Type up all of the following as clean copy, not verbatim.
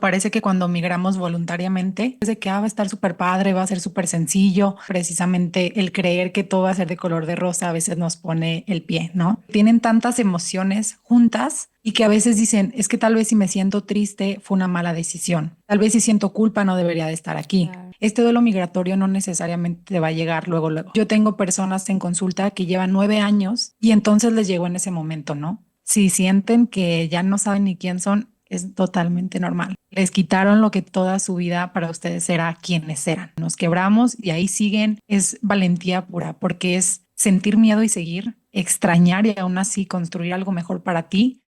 Parece que cuando migramos voluntariamente, es de que va a estar súper padre, va a ser súper sencillo. Precisamente el creer que todo va a ser de color de rosa a veces nos pone el pie, ¿no? Tienen tantas emociones juntas y que a veces dicen, es que tal vez si me siento triste fue una mala decisión. Tal vez si siento culpa no debería de estar aquí. Claro. Este duelo migratorio no necesariamente te va a llegar luego, luego. Yo tengo personas en consulta que llevan 9 años y entonces les llegó en ese momento, ¿no? Si sienten que ya no saben ni quién son, es totalmente normal. Les quitaron lo que toda su vida para ustedes era quienes eran. Nos quebramos y ahí siguen. Es valentía pura porque es sentir miedo y seguir, extrañar y aún así construir algo mejor para ti.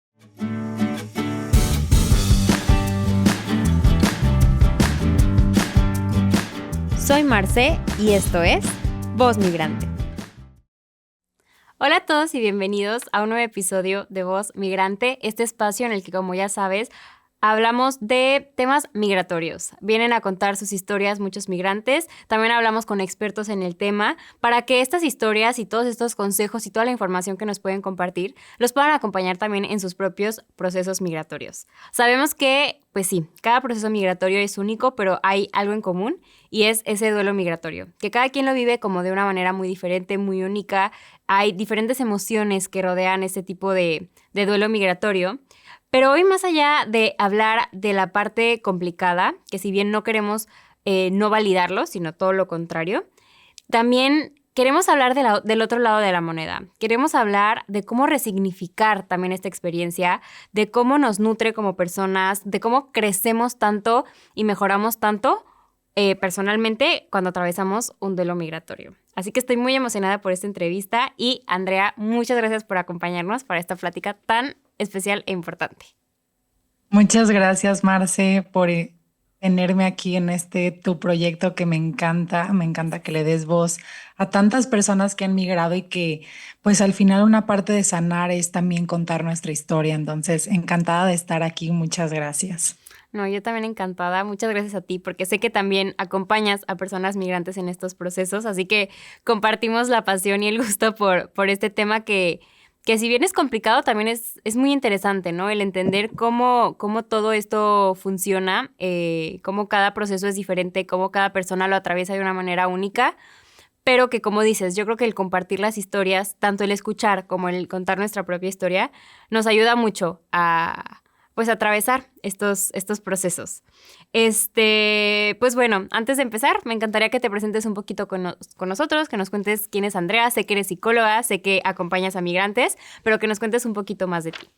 Soy Marce y esto es Voz Migrante. Hola a todos y bienvenidos a un nuevo episodio de Voz Migrante, este espacio en el que, como ya sabes, hablamos de temas migratorios. Vienen a contar sus historias muchos migrantes. También hablamos con expertos en el tema para que estas historias y todos estos consejos y toda la información que nos pueden compartir los puedan acompañar también en sus propios procesos migratorios. Sabemos que, pues sí, cada proceso migratorio es único, pero hay algo en común y es ese duelo migratorio, que cada quien lo vive como de una manera muy diferente, muy única. Hay diferentes emociones que rodean este tipo de duelo migratorio. Pero hoy, más allá de hablar de la parte complicada, que si bien no queremos no validarlo, sino todo lo contrario, también queremos hablar del otro lado de la moneda. Queremos hablar de cómo resignificar también esta experiencia, de cómo nos nutre como personas, de cómo crecemos tanto y mejoramos tanto personalmente cuando atravesamos un duelo migratorio. Así que estoy muy emocionada por esta entrevista y Andrea, muchas gracias por acompañarnos para esta plática tan especial e importante. Muchas gracias, Marce, por tenerme aquí en este tu proyecto que me encanta. Me encanta que le des voz a tantas personas que han migrado y que, pues al final una parte de sanar es también contar nuestra historia. Entonces, encantada de estar aquí. Muchas gracias. No, yo también encantada. Muchas gracias a ti porque sé que también acompañas a personas migrantes en estos procesos, así que compartimos la pasión y el gusto por este tema que si bien es complicado, también es muy interesante, ¿no? El entender cómo todo esto funciona, cómo cada proceso es diferente, cómo cada persona lo atraviesa de una manera única, pero que como dices, yo creo que el compartir las historias, tanto el escuchar como el contar nuestra propia historia, nos ayuda mucho a pues atravesar estos procesos. Pues bueno, antes de empezar, me encantaría que te presentes un poquito con nosotros, que nos cuentes quién es Andrea. Sé que eres psicóloga, sé que acompañas a migrantes, pero que nos cuentes un poquito más de ti.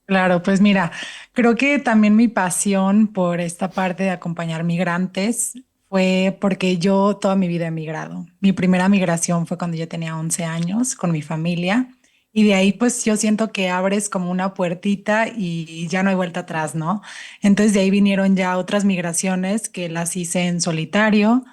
Claro, pues mira, creo que también mi pasión por esta parte de acompañar migrantes fue porque yo toda mi vida he migrado. Mi primera migración fue cuando yo tenía 11 años con mi familia y de ahí pues yo siento que abres como una puertita y ya no hay vuelta atrás, ¿no? Entonces de ahí vinieron ya otras migraciones que las hice en solitario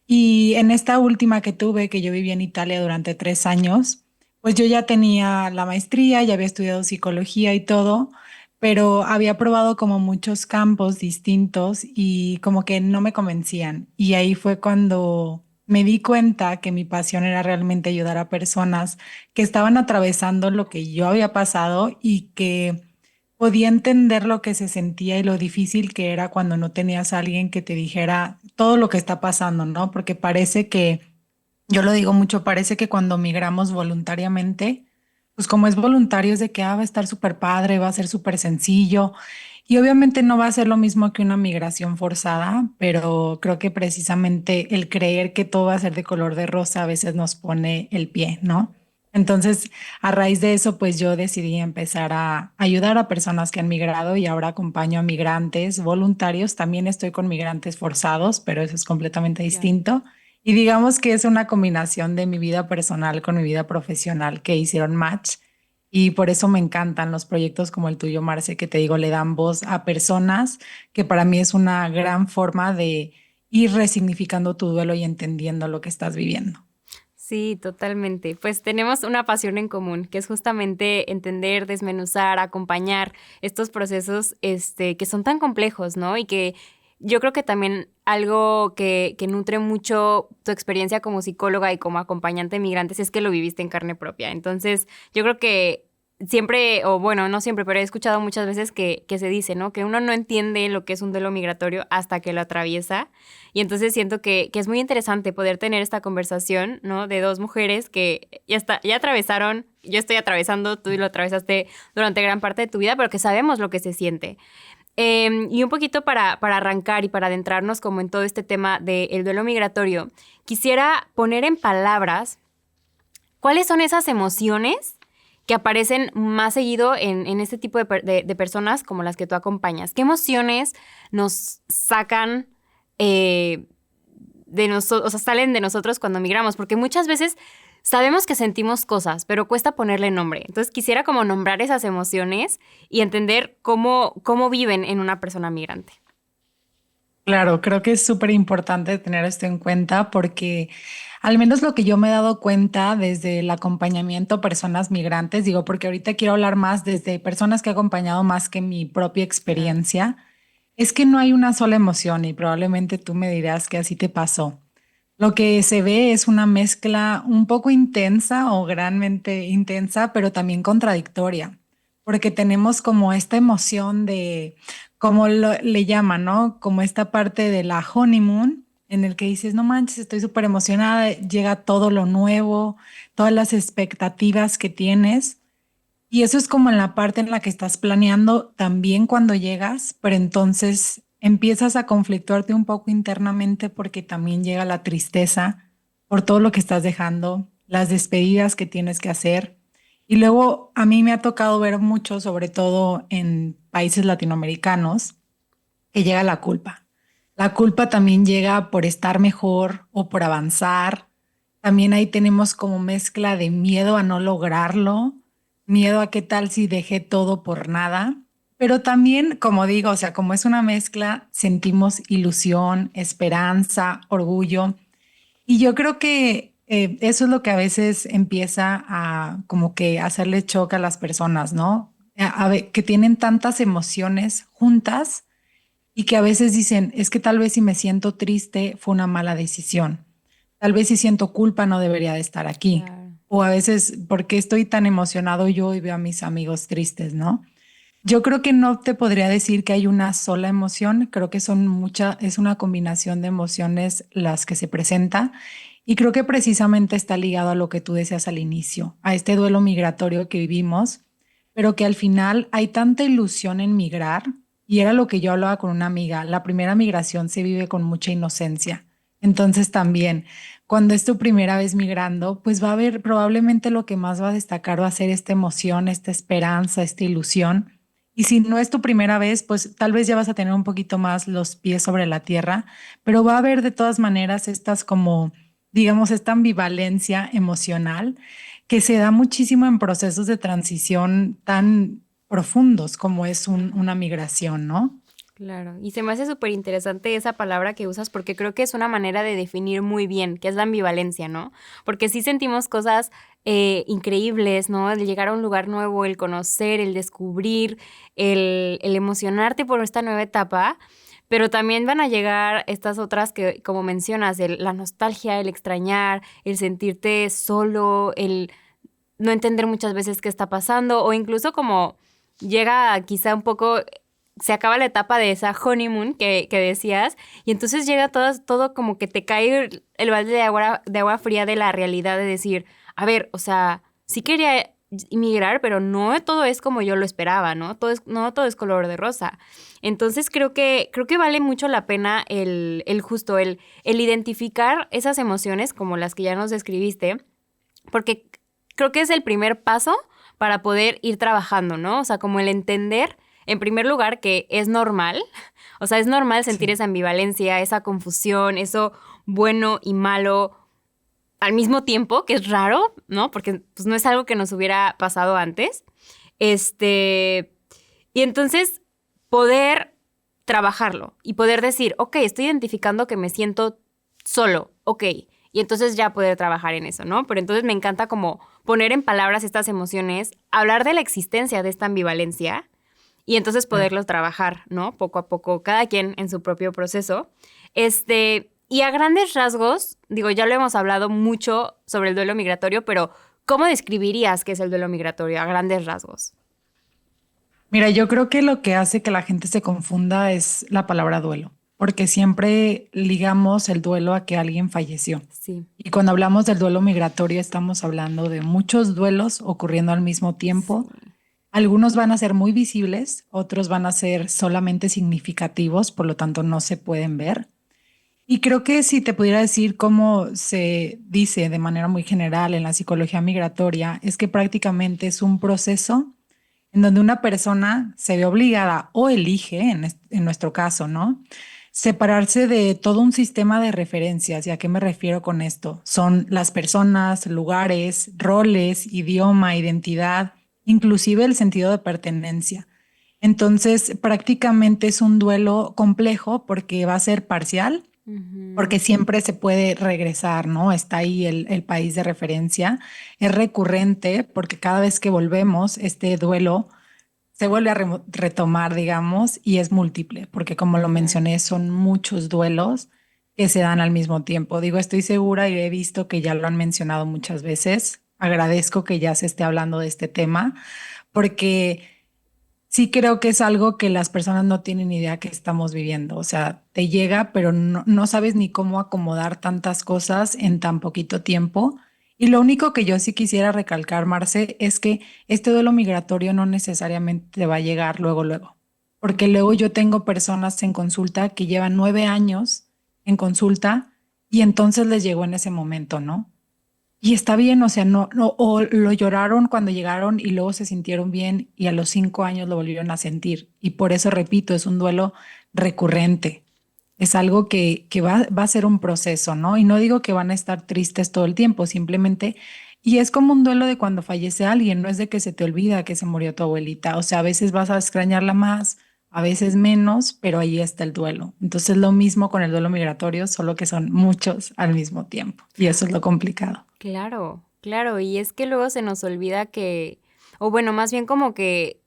y en esta última que tuve, que yo viví en Italia durante 3 años, pues yo ya tenía la maestría, ya había estudiado psicología y todo, pero había probado como muchos campos distintos y como que no me convencían. Y ahí fue cuando me di cuenta que mi pasión era realmente ayudar a personas que estaban atravesando lo que yo había pasado y que podía entender lo que se sentía y lo difícil que era cuando no tenías a alguien que te dijera todo lo que está pasando, ¿no? Porque parece que, yo lo digo mucho, parece que cuando migramos voluntariamente, pues como es voluntario es de que va a estar súper padre, va a ser súper sencillo y obviamente no va a ser lo mismo que una migración forzada, pero creo que precisamente el creer que todo va a ser de color de rosa a veces nos pone el pie, ¿no? Entonces, a raíz de eso, pues yo decidí empezar a ayudar a personas que han migrado y ahora acompaño a migrantes voluntarios. También estoy con migrantes forzados, pero eso es completamente Claro. distinto. Y digamos que es una combinación de mi vida personal con mi vida profesional que hicieron match. Y por eso me encantan los proyectos como el tuyo, Marce, que te digo, le dan voz a personas, que para mí es una gran forma de ir resignificando tu duelo y entendiendo lo que estás viviendo. Sí, totalmente. Pues tenemos una pasión en común, que es justamente entender, desmenuzar, acompañar estos procesos, que son tan complejos, ¿no? Y que yo creo que también algo que nutre mucho tu experiencia como psicóloga y como acompañante de migrantes es que lo viviste en carne propia. Entonces, yo creo que siempre, o bueno, no siempre, pero he escuchado muchas veces que se dice, ¿no? Que uno no entiende lo que es un duelo migratorio hasta que lo atraviesa. Y entonces siento que es muy interesante poder tener esta conversación, ¿no? De dos mujeres que ya atravesaron, yo estoy atravesando, tú lo atravesaste durante gran parte de tu vida, pero que sabemos lo que se siente. Y un poquito para arrancar y para adentrarnos como en todo este tema del duelo migratorio, quisiera poner en palabras cuáles son esas emociones que aparecen más seguido en este tipo de personas como las que tú acompañas. ¿Qué emociones nos sacan de nosotros, o sea, salen de nosotros cuando migramos? Porque muchas veces sabemos que sentimos cosas, pero cuesta ponerle nombre. Entonces quisiera como nombrar esas emociones y entender cómo viven en una persona migrante. Claro, creo que es súper importante tener esto en cuenta porque al menos lo que yo me he dado cuenta desde el acompañamiento a personas migrantes, digo, porque ahorita quiero hablar más desde personas que he acompañado más que mi propia Claro. experiencia, es que no hay una sola emoción y probablemente tú me dirás que así te pasó. Lo que se ve es una mezcla un poco intensa o granmente intensa, pero también contradictoria, porque tenemos como esta emoción de, como le llaman, ¿no? Como esta parte de la honeymoon, en el que dices, no manches, estoy súper emocionada, llega todo lo nuevo, todas las expectativas que tienes. Y eso es como en la parte en la que estás planeando también cuando llegas, pero entonces empiezas a conflictuarte un poco internamente porque también llega la tristeza por todo lo que estás dejando, las despedidas que tienes que hacer. Y luego a mí me ha tocado ver mucho, sobre todo en países latinoamericanos, que llega la culpa. La culpa también llega por estar mejor o por avanzar. También ahí tenemos como mezcla de miedo a no lograrlo, miedo a qué tal si dejé todo por nada. Pero también, como digo, o sea, como es una mezcla, sentimos ilusión, esperanza, orgullo. Y yo creo que eso es lo que a veces empieza a como que hacerle choque a las personas, ¿no? Que tienen tantas emociones juntas y que a veces dicen, es que tal vez si me siento triste fue una mala decisión. Tal vez si siento culpa no debería de estar aquí. Claro. O a veces, ¿por qué estoy tan emocionado yo y veo a mis amigos tristes, no? Yo creo que no te podría decir que hay una sola emoción, creo que son es una combinación de emociones las que se presenta y creo que precisamente está ligado a lo que tú decías al inicio, a este duelo migratorio que vivimos, pero que al final hay tanta ilusión en migrar y era lo que yo hablaba con una amiga, la primera migración se vive con mucha inocencia. Entonces también, cuando es tu primera vez migrando, pues va a haber probablemente lo que más va a destacar va a ser esta emoción, esta esperanza, esta ilusión. Y si no es tu primera vez, pues tal vez ya vas a tener un poquito más los pies sobre la tierra, pero va a haber de todas maneras estas como, digamos, esta ambivalencia emocional que se da muchísimo en procesos de transición tan profundos como es una migración, ¿no? Claro, y se me hace súper interesante esa palabra que usas porque creo que es una manera de definir muy bien qué es la ambivalencia, ¿no? Porque sí sentimos cosas increíbles, ¿no? El llegar a un lugar nuevo, el conocer, el descubrir, el emocionarte por esta nueva etapa, pero también van a llegar estas otras que, como mencionas, la nostalgia, el extrañar, el sentirte solo, el no entender muchas veces qué está pasando o incluso como llega quizá un poco se acaba la etapa de esa honeymoon que decías, y entonces llega todo como que te cae el balde de agua fría de la realidad de decir, a ver, o sea, sí quería inmigrar, pero no todo es como yo lo esperaba, ¿no? No todo es color de rosa. Entonces creo que vale mucho la pena el identificar esas emociones como las que ya nos describiste, porque creo que es el primer paso para poder ir trabajando, ¿no? O sea, como el entender en primer lugar, que es normal, o sea, es normal sentir Sí. esa ambivalencia, esa confusión, eso bueno y malo al mismo tiempo, que es raro, ¿no? Porque pues, no es algo que nos hubiera pasado antes. Y entonces poder trabajarlo y poder decir, ok, estoy identificando que me siento solo, ok, y entonces ya poder trabajar en eso, ¿no? Pero entonces me encanta como poner en palabras estas emociones, hablar de la existencia de esta ambivalencia y entonces poderlos trabajar, ¿no? Poco a poco, cada quien en su propio proceso. Y a grandes rasgos, digo, ya lo hemos hablado mucho sobre el duelo migratorio, pero ¿Cómo describirías qué es el duelo migratorio a grandes rasgos? Mira, yo creo que lo que hace que la gente se confunda es la palabra duelo, porque siempre ligamos el duelo a que alguien falleció. Sí, Y cuando hablamos del duelo migratorio, estamos hablando de muchos duelos ocurriendo al mismo tiempo. sí. Algunos van a ser muy visibles, otros van a ser solamente significativos, por lo tanto no se pueden ver. Y creo que si te pudiera decir cómo se dice de manera muy general en la psicología migratoria, es que prácticamente es un proceso en donde una persona se ve obligada o elige, en nuestro caso, ¿no? Separarse de todo un sistema de referencias. ¿Y a qué me refiero con esto? Son las personas, lugares, roles, idioma, identidad, inclusive el sentido de pertenencia. Entonces, prácticamente es un duelo complejo porque va a ser parcial, Ujú. porque siempre se puede regresar, ¿no? Está ahí el país de referencia. Es recurrente porque cada vez que volvemos, este duelo se vuelve a retomar, digamos, y es múltiple, porque como lo Ya. mencioné, son muchos duelos que se dan al mismo tiempo. Digo, estoy segura y he visto que ya lo han mencionado muchas veces. Agradezco que ya se esté hablando de este tema, porque sí creo que es algo que las personas no tienen idea que estamos viviendo. O sea, te llega, pero no sabes ni cómo acomodar tantas cosas en tan poquito tiempo. Y lo único que yo sí quisiera recalcar, Marce, es que este duelo migratorio no necesariamente te va a llegar luego, luego. Porque luego Ujú. yo tengo personas en consulta que llevan 9 años en consulta y entonces les llegó en ese momento, ¿no? Y está bien, o sea, o lo lloraron cuando llegaron y luego se sintieron bien y a los 5 años lo volvieron a sentir. Y por eso, repito, es un duelo recurrente. Es algo que va a ser un proceso, ¿no? Y no digo que van a estar tristes todo el tiempo, simplemente, y es como un duelo de cuando fallece alguien, no es de que se te olvida que se murió tu abuelita. O sea, a veces vas a extrañarla más, a veces menos, pero ahí está el duelo. Entonces, lo mismo con el duelo migratorio, solo que son muchos al mismo tiempo. Y eso es lo complicado. Claro, claro. Y es que luego se nos olvida que, o bueno, más bien como que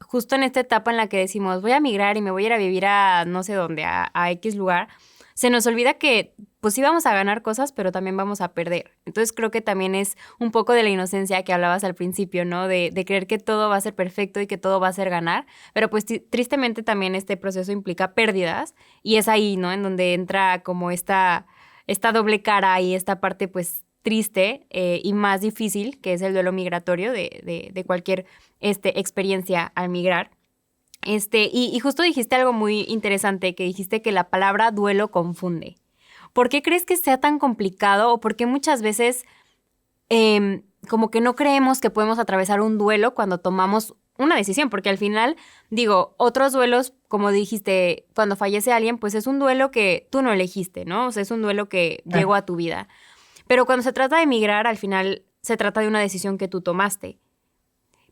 justo en esta etapa en la que decimos voy a migrar y me voy a ir a vivir a no sé dónde, a X lugar, se nos olvida que pues sí vamos a ganar cosas, pero también vamos a perder. Entonces creo que también es un poco de la inocencia que hablabas al principio, ¿no? De creer que todo va a ser perfecto y que todo va a ser ganar, pero pues tristemente también este proceso implica pérdidas y es ahí, ¿no? En donde entra como esta doble cara y esta parte pues triste y más difícil, que es el duelo migratorio de cualquier experiencia al migrar. Y justo dijiste algo muy interesante, que dijiste que la palabra duelo confunde. ¿Por qué crees que sea tan complicado o por qué muchas veces como que no creemos que podemos atravesar un duelo cuando tomamos una decisión? Porque al final, digo, otros duelos, como dijiste, cuando fallece alguien, pues es un duelo que tú no elegiste, ¿no? O sea, es un duelo que llegó a tu vida. Pero cuando se trata de emigrar, al final se trata de una decisión que tú tomaste.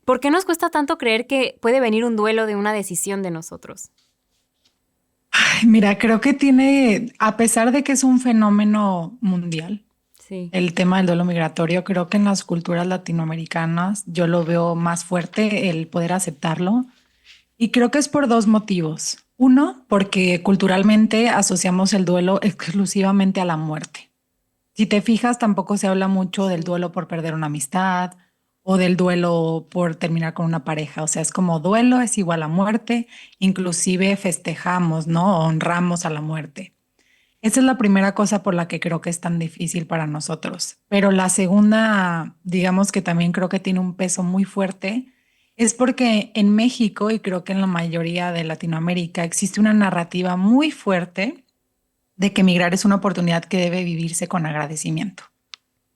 ¿Por qué nos cuesta tanto creer que puede venir un duelo de una decisión de nosotros? Ay, mira, creo que tiene, a pesar de que es un fenómeno mundial, Sí. el tema del duelo migratorio, creo que en las culturas latinoamericanas yo lo veo más fuerte el poder aceptarlo. Y creo que es por dos motivos. Uno, porque culturalmente asociamos el duelo exclusivamente a la muerte. Si te fijas, tampoco se habla mucho del Sí. duelo por perder una amistad o del duelo por terminar con una pareja. O sea, es como duelo es igual a muerte, inclusive festejamos, ¿no? Honramos a la muerte. Esa es la primera cosa por la que creo que es tan difícil para nosotros. Pero la segunda, digamos que también creo que tiene un peso muy fuerte, es porque en México y creo que en la mayoría de Latinoamérica existe una narrativa muy fuerte de que emigrar es una oportunidad que debe vivirse con agradecimiento.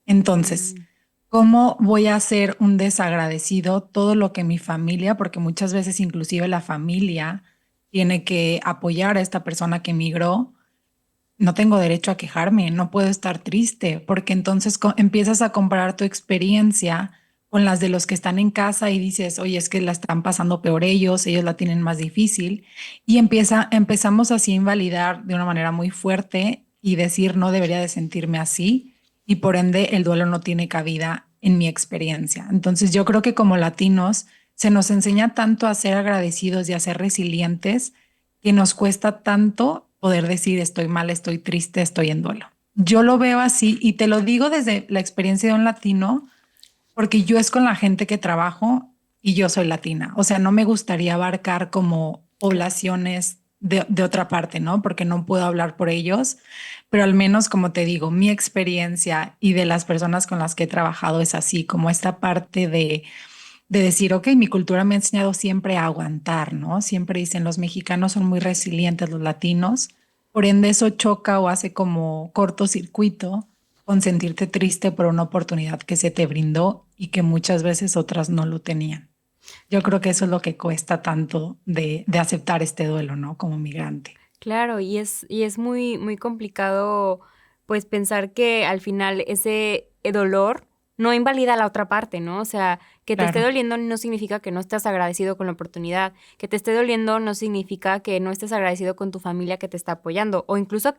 Entonces, Mm, ¿cómo voy a ser un desagradecido todo lo que mi familia, porque muchas veces inclusive la familia tiene que apoyar a esta persona que emigró? No tengo derecho a quejarme, no puedo estar triste, porque entonces empiezas a comparar tu experiencia con las de los que están en casa y dices, oye, es que la están pasando peor ellos la tienen más difícil, y empezamos así a invalidar de una manera muy fuerte y decir, no debería de sentirme así, y por ende el duelo no tiene cabida en mi experiencia. Entonces yo creo que como latinos se nos enseña tanto a ser agradecidos y a ser resilientes que nos cuesta tanto poder decir estoy mal, estoy triste, estoy en duelo. Yo lo veo así y te lo digo desde la experiencia de un latino, porque yo es con la gente que trabajo y yo soy latina. O sea, no me gustaría abarcar como poblaciones de otra parte, ¿no? Porque no puedo hablar por ellos, pero al menos, como te digo, mi experiencia y de las personas con las que he trabajado es así, como esta parte de decir, ok, mi cultura me ha enseñado siempre a aguantar, ¿no? Siempre dicen los mexicanos son muy resilientes, los latinos, por ende eso choca o hace como cortocircuito con sentirte triste por una oportunidad que se te brindó y que muchas veces otras no lo tenían. Yo creo que eso es lo que cuesta tanto de aceptar este duelo, ¿no? Como migrante. Claro, y es muy, muy complicado pues pensar que al final ese dolor no invalida a la otra parte, ¿no? O sea, que te esté Claro, doliendo no significa que no estés agradecido con la oportunidad, que te esté doliendo no significa que no estés agradecido con tu familia que te está apoyando, o incluso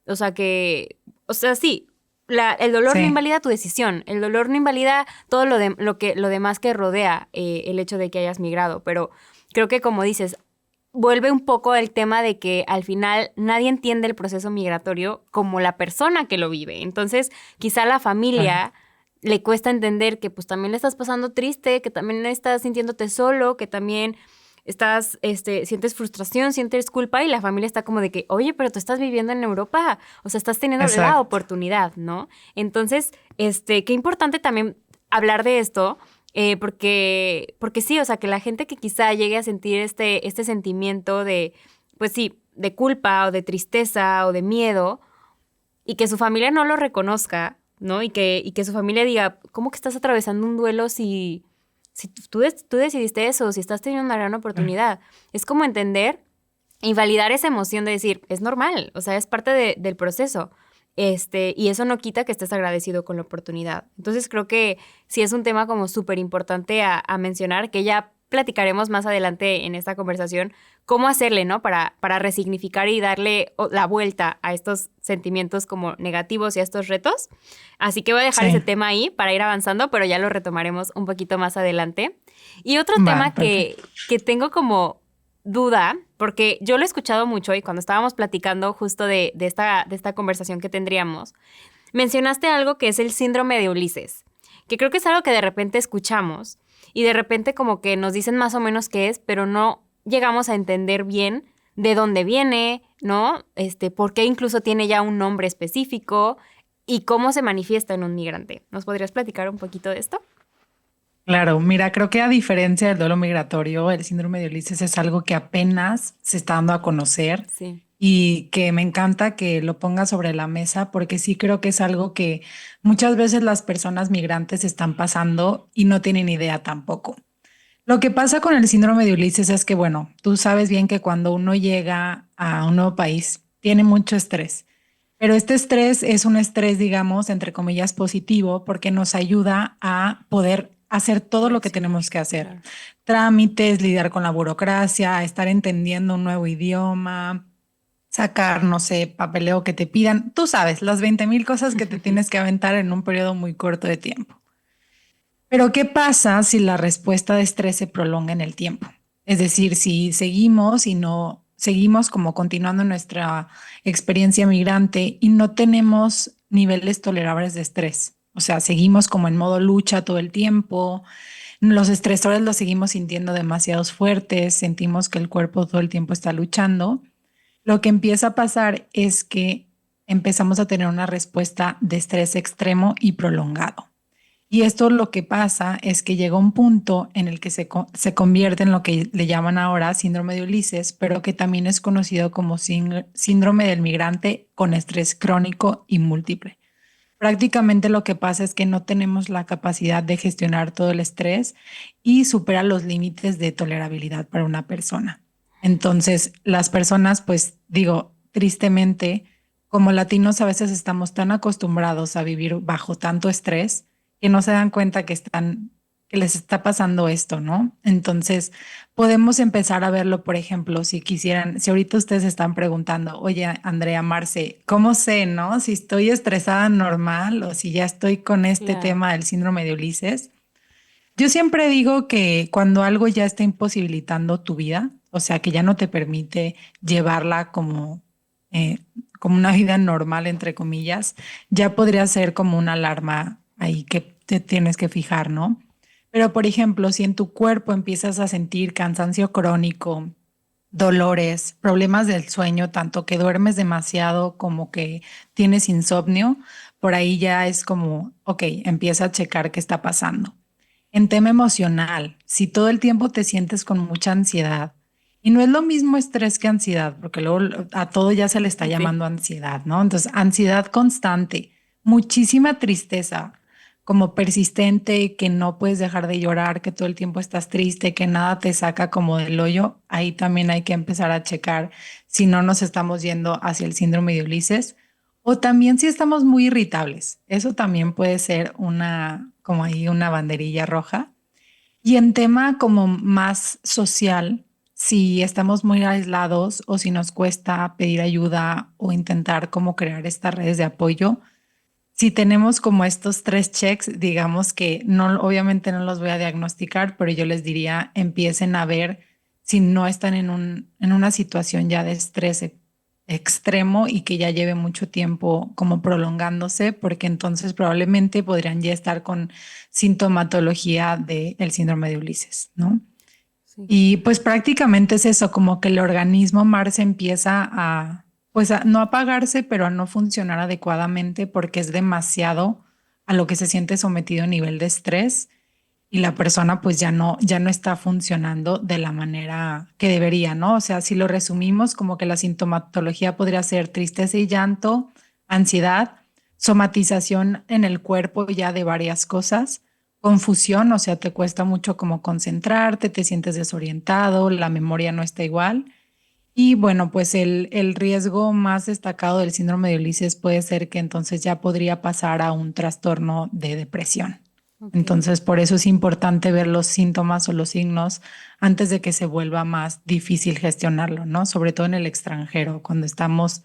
o sea, sí, el dolor no sí, invalida tu decisión, el dolor no invalida todo lo demás que rodea el hecho de que hayas migrado, pero creo que como dices, vuelve un poco el tema de que al final nadie entiende el proceso migratorio como la persona que lo vive. Entonces, quizá la claro, familia le cuesta entender que pues también le estás pasando triste, que también estás sintiéndote solo, que también sientes frustración, sientes culpa y la familia está como de que, oye, pero tú estás viviendo en Europa, o sea, estás teniendo la exacto. oportunidad, ¿no? Entonces, qué importante también hablar de esto, porque sí, o sea, que la gente que quizá llegue a sentir este sentimiento de, pues sí, de culpa o de tristeza o de miedo y que su familia no lo reconozca, ¿no? Y que su familia diga, ¿cómo que estás atravesando un duelo si tú decidiste eso, si estás teniendo una gran Claro. oportunidad? Es como entender y validar esa emoción de decir, es normal, o sea, es parte del proceso. Y eso no quita que estés agradecido con la oportunidad. Entonces creo que sí es un tema como súper importante a mencionar, que ya platicaremos más adelante en esta conversación, cómo hacerle, ¿no? Para resignificar y darle la vuelta a estos sentimientos como negativos y a estos retos. Así que voy a dejar ese Sí, tema ahí para ir avanzando, pero ya lo retomaremos un poquito más adelante. Y otro va, tema perfecto. que tengo como duda, porque yo lo he escuchado mucho y cuando estábamos platicando justo de esta conversación que tendríamos, mencionaste algo que es el síndrome de Ulises, que creo que es algo que de repente escuchamos y de repente como que nos dicen más o menos qué es, pero no llegamos a entender bien de dónde viene, ¿no? Por qué incluso tiene ya un nombre específico y cómo se manifiesta en un migrante. ¿Nos podrías platicar un poquito de esto? Claro, mira, creo que a diferencia del duelo migratorio, el síndrome de Ulises es algo que apenas se está dando a conocer Sí, y que me encanta que lo ponga sobre la mesa porque sí creo que es algo que muchas veces las personas migrantes están pasando y no tienen idea tampoco. Lo que pasa con el síndrome de Ulises es que, bueno, tú sabes bien que cuando uno llega a un nuevo país, tiene mucho estrés. Pero este estrés es un estrés, digamos, entre comillas, positivo, porque nos ayuda a poder hacer todo lo que reaccionar, tenemos que hacer. claro. Trámites, lidiar con la burocracia, estar entendiendo un nuevo idioma, sacar, no sé, papeleo que te pidan. Tú sabes, las 20,000 cosas que te tienes que aventar en un periodo muy corto de tiempo. Pero ¿qué pasa si la respuesta de estrés se prolonga en el tiempo? Es decir, si seguimos y no seguimos como continuando nuestra experiencia migrante y no tenemos niveles tolerables de estrés. O sea, seguimos como en modo lucha todo el tiempo, los estresores los seguimos sintiendo demasiados fuertes, sentimos que el cuerpo todo el tiempo está luchando. Lo que empieza a pasar es que empezamos a tener una respuesta de estrés extremo y prolongado. Y esto lo que pasa es que llega un punto en el que se convierte en lo que le llaman ahora síndrome de Ulises, pero que también es conocido como síndrome del migrante con estrés crónico y múltiple. Prácticamente lo que pasa es que no tenemos la capacidad de gestionar todo el estrés y supera los límites de tolerabilidad para una persona. Entonces, las personas, pues digo, tristemente, como latinos a veces estamos tan acostumbrados a vivir bajo tanto estrés que no se dan cuenta que que les está pasando esto, ¿no? Entonces, podemos empezar a verlo, por ejemplo, si quisieran, si ahorita ustedes están preguntando, oye, Andrea, Marce, ¿cómo sé, no? Si estoy estresada normal o si ya estoy con este Claro. tema del síndrome de Ulises. Yo siempre digo que cuando algo ya está imposibilitando tu vida, o sea, que ya no te permite llevarla eh, como una vida normal, entre comillas, ya podría ser como una alarma ahí te tienes que fijar, ¿no? Pero, por ejemplo, si en tu cuerpo empiezas a sentir cansancio crónico, dolores, problemas del sueño, tanto que duermes demasiado como que tienes insomnio, por ahí ya es como, ok, empieza a checar qué está pasando. En tema emocional, si todo el tiempo te sientes con mucha ansiedad, y no es lo mismo estrés que ansiedad, porque luego a todo ya se le está Sí. llamando ansiedad, ¿no? Entonces, ansiedad constante, muchísima tristeza, como persistente, que no puedes dejar de llorar, que todo el tiempo estás triste, que nada te saca como del hoyo, ahí también hay que empezar a checar si no nos estamos yendo hacia el síndrome de Ulises. O también si estamos muy irritables, eso también puede ser una, como ahí una banderilla roja. Y en tema como más social, si estamos muy aislados o si nos cuesta pedir ayuda o intentar como crear estas redes de apoyo, si tenemos como estos tres checks, digamos que no, obviamente no los voy a diagnosticar, pero yo les diría, empiecen a ver si no están en una situación ya de estrés extremo y que ya lleve mucho tiempo como prolongándose, porque entonces probablemente podrían ya estar con sintomatología del síndrome de Ulises, ¿no? Sí. Y pues prácticamente es eso, como que el organismo Mars empieza a, pues a no apagarse, pero a no funcionar adecuadamente porque es demasiado a lo que se siente sometido a nivel de estrés y la persona pues ya no está funcionando de la manera que debería, ¿no? O sea, si lo resumimos, como que la sintomatología podría ser tristeza y llanto, ansiedad, somatización en el cuerpo ya de varias cosas, confusión, o sea, te cuesta mucho como concentrarte, te sientes desorientado, la memoria no está igual. Y bueno, pues el riesgo más destacado del síndrome de Ulises puede ser que entonces ya podría pasar a un trastorno de depresión. Ok. Entonces, por eso es importante ver los síntomas o los signos antes de que se vuelva más difícil gestionarlo, ¿no? Sobre todo en el extranjero, cuando estamos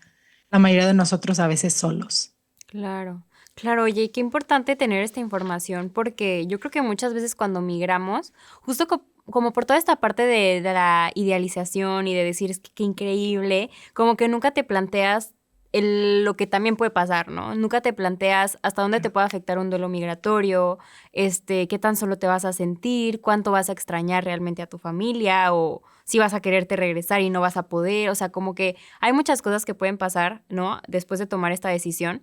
la mayoría de nosotros a veces solos. Claro, claro, oye, y qué importante tener esta información porque yo creo que muchas veces cuando migramos, justo como por toda esta parte de la idealización y de decir es que qué increíble, como que nunca te planteas lo que también puede pasar, ¿no? Nunca te planteas hasta dónde te puede afectar un duelo migratorio, qué tan solo te vas a sentir, cuánto vas a extrañar realmente a tu familia o si vas a quererte regresar y no vas a poder, o sea, como que hay muchas cosas que pueden pasar, ¿no? Después de tomar esta decisión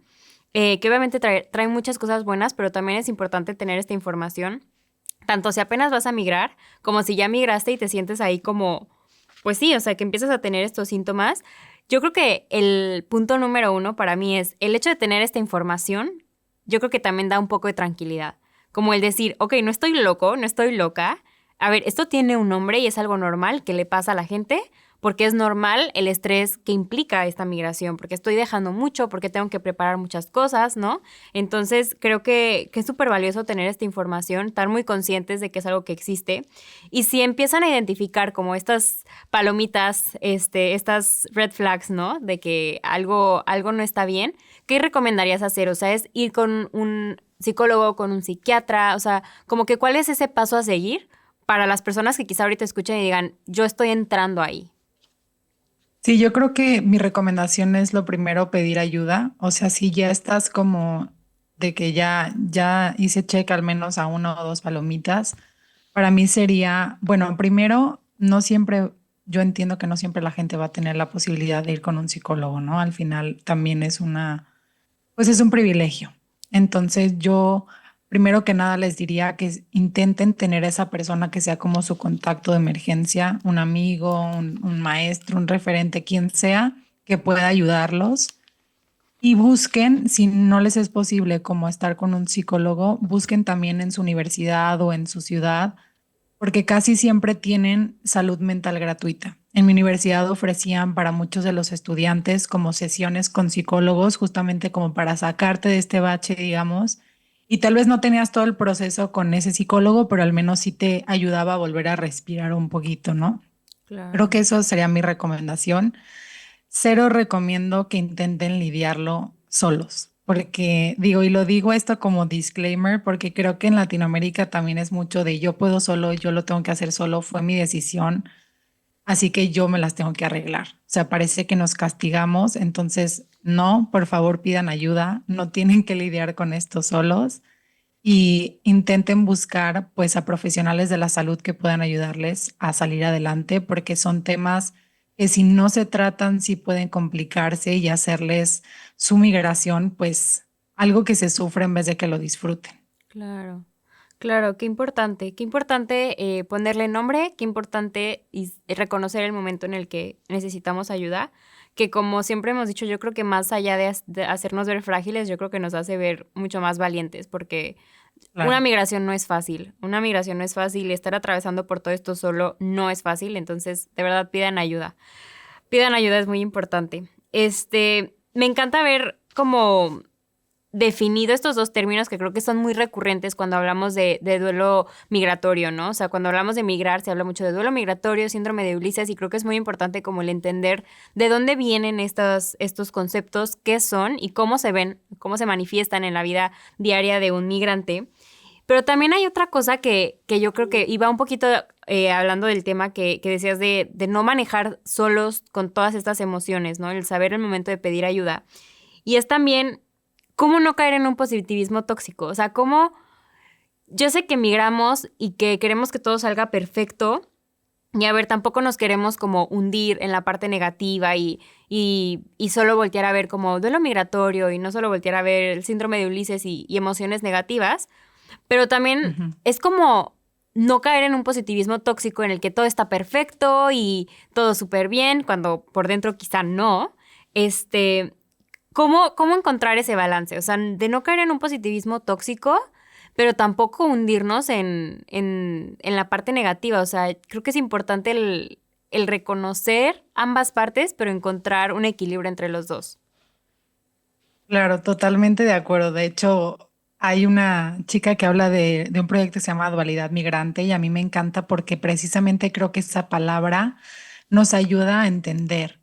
que obviamente trae muchas cosas buenas, pero también es importante tener esta información, tanto si apenas vas a migrar, como si ya migraste y te sientes ahí como, pues sí, o sea, que empiezas a tener estos síntomas. Yo creo que el punto número uno para mí es el hecho de tener esta información, yo creo que también da un poco de tranquilidad, como el decir, ok, no estoy loco, no estoy loca, a ver, esto tiene un nombre y es algo normal que le pasa a la gente, porque es normal el estrés que implica esta migración, porque estoy dejando mucho, porque tengo que preparar muchas cosas, ¿no? Entonces, creo que es súper valioso tener esta información, estar muy conscientes de que es algo que existe. Y si empiezan a identificar como estas palomitas, estas red flags, ¿no? De que algo no está bien, ¿qué recomendarías hacer? O sea, es ir con un psicólogo, con un psiquiatra, o sea, como que cuál es ese paso a seguir para las personas que quizá ahorita escuchen y digan, yo estoy entrando ahí. Sí, yo creo que mi recomendación es lo primero pedir ayuda. O sea, si ya estás como de que ya hice check al menos a una o dos palomitas, para mí sería, bueno, primero, no siempre, yo entiendo que no siempre la gente va a tener la posibilidad de ir con un psicólogo, ¿no? Al final también es una, pues es un privilegio. Entonces yo, primero que nada, les diría que intenten tener a esa persona que sea como su contacto de emergencia, un amigo, un maestro, un referente, quien sea, que pueda ayudarlos. Y busquen, si no les es posible como estar con un psicólogo, busquen también en su universidad o en su ciudad porque casi siempre tienen salud mental gratuita. En mi universidad ofrecían para muchos de los estudiantes como sesiones con psicólogos, justamente como para sacarte de este bache, digamos, y tal vez no tenías todo el proceso con ese psicólogo, pero al menos sí te ayudaba a volver a respirar un poquito, ¿no? Creo Claro. que eso sería mi recomendación. Cero recomiendo que intenten lidiarlo solos, porque digo, y lo digo esto como disclaimer, porque creo que en Latinoamérica también es mucho de yo puedo solo, yo lo tengo que hacer solo, fue mi decisión, así que yo me las tengo que arreglar. O sea, parece que nos castigamos, entonces no, por favor pidan ayuda, no tienen que lidiar con esto solos. y intenten buscar pues a profesionales de la salud que puedan ayudarles a salir adelante, porque son temas que si no se tratan, sí pueden complicarse y hacerles su migración pues algo que se sufre en vez de que lo disfruten. Claro, claro, qué importante ponerle nombre, qué importante reconocer el momento en el que necesitamos ayuda, que como siempre hemos dicho, yo creo que más allá de hacernos ver frágiles, yo creo que nos hace ver mucho más valientes, porque una Claro. migración no es fácil, una migración no es fácil, y estar atravesando por todo esto solo no es fácil, entonces de verdad pidan ayuda es muy importante. Me encanta ver como definido estos dos términos que creo que son muy recurrentes cuando hablamos de duelo migratorio, ¿no? O sea, cuando hablamos de migrar se habla mucho de duelo migratorio, síndrome de Ulises, y creo que es muy importante como el entender de dónde vienen estos conceptos, qué son y cómo se ven, cómo se manifiestan en la vida diaria de un migrante. Pero también hay otra cosa que yo creo que iba un poquito hablando del tema que decías de no manejar solos con todas estas emociones, ¿no? El saber el momento de pedir ayuda. Y es también cómo no caer en un positivismo tóxico. O sea, cómo yo sé que migramos y que queremos que todo salga perfecto. Y a ver, tampoco nos queremos como hundir en la parte negativa y solo voltear a ver como duelo migratorio y no solo voltear a ver el síndrome de Ulises y emociones negativas, pero también Ujú. es como no caer en un positivismo tóxico en el que todo está perfecto y todo súper bien, cuando por dentro quizá no. Este, ¿cómo encontrar ese balance? O sea, de no caer en un positivismo tóxico, pero tampoco hundirnos en la parte negativa. O sea, creo que es importante el reconocer ambas partes, pero encontrar un equilibrio entre los dos. Claro, totalmente de acuerdo. De hecho, hay una chica que habla de un proyecto que se llama Dualidad Migrante y a mí me encanta porque precisamente creo que esa palabra nos ayuda a entender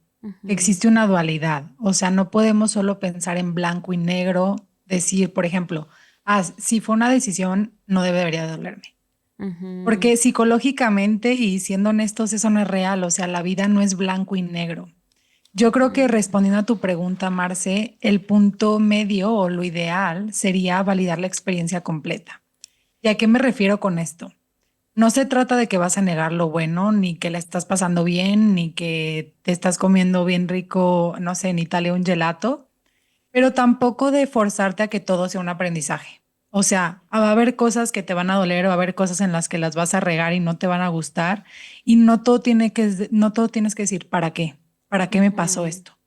que Ujú, existe una dualidad. O sea, no podemos solo pensar en blanco y negro, decir, por ejemplo, si fue una decisión, no debería dolerme. ujú, Porque psicológicamente y siendo honestos, eso no es real. O sea, la vida no es blanco y negro. Yo creo que mm, respondiendo a tu pregunta, Marce, el punto medio o lo ideal sería validar la experiencia completa. ¿Y a qué me refiero con esto? No se trata de que vas a negar lo bueno, ni que la estás pasando bien, ni que te estás comiendo bien rico, no sé, en Italia un gelato, pero tampoco de forzarte a que todo sea un aprendizaje. O sea, va a haber cosas que te van a doler, va a haber cosas en las que las vas a regar y no te van a gustar, y no todo tienes que decir, ¿para qué? ¿Para qué me pasó ujú, esto?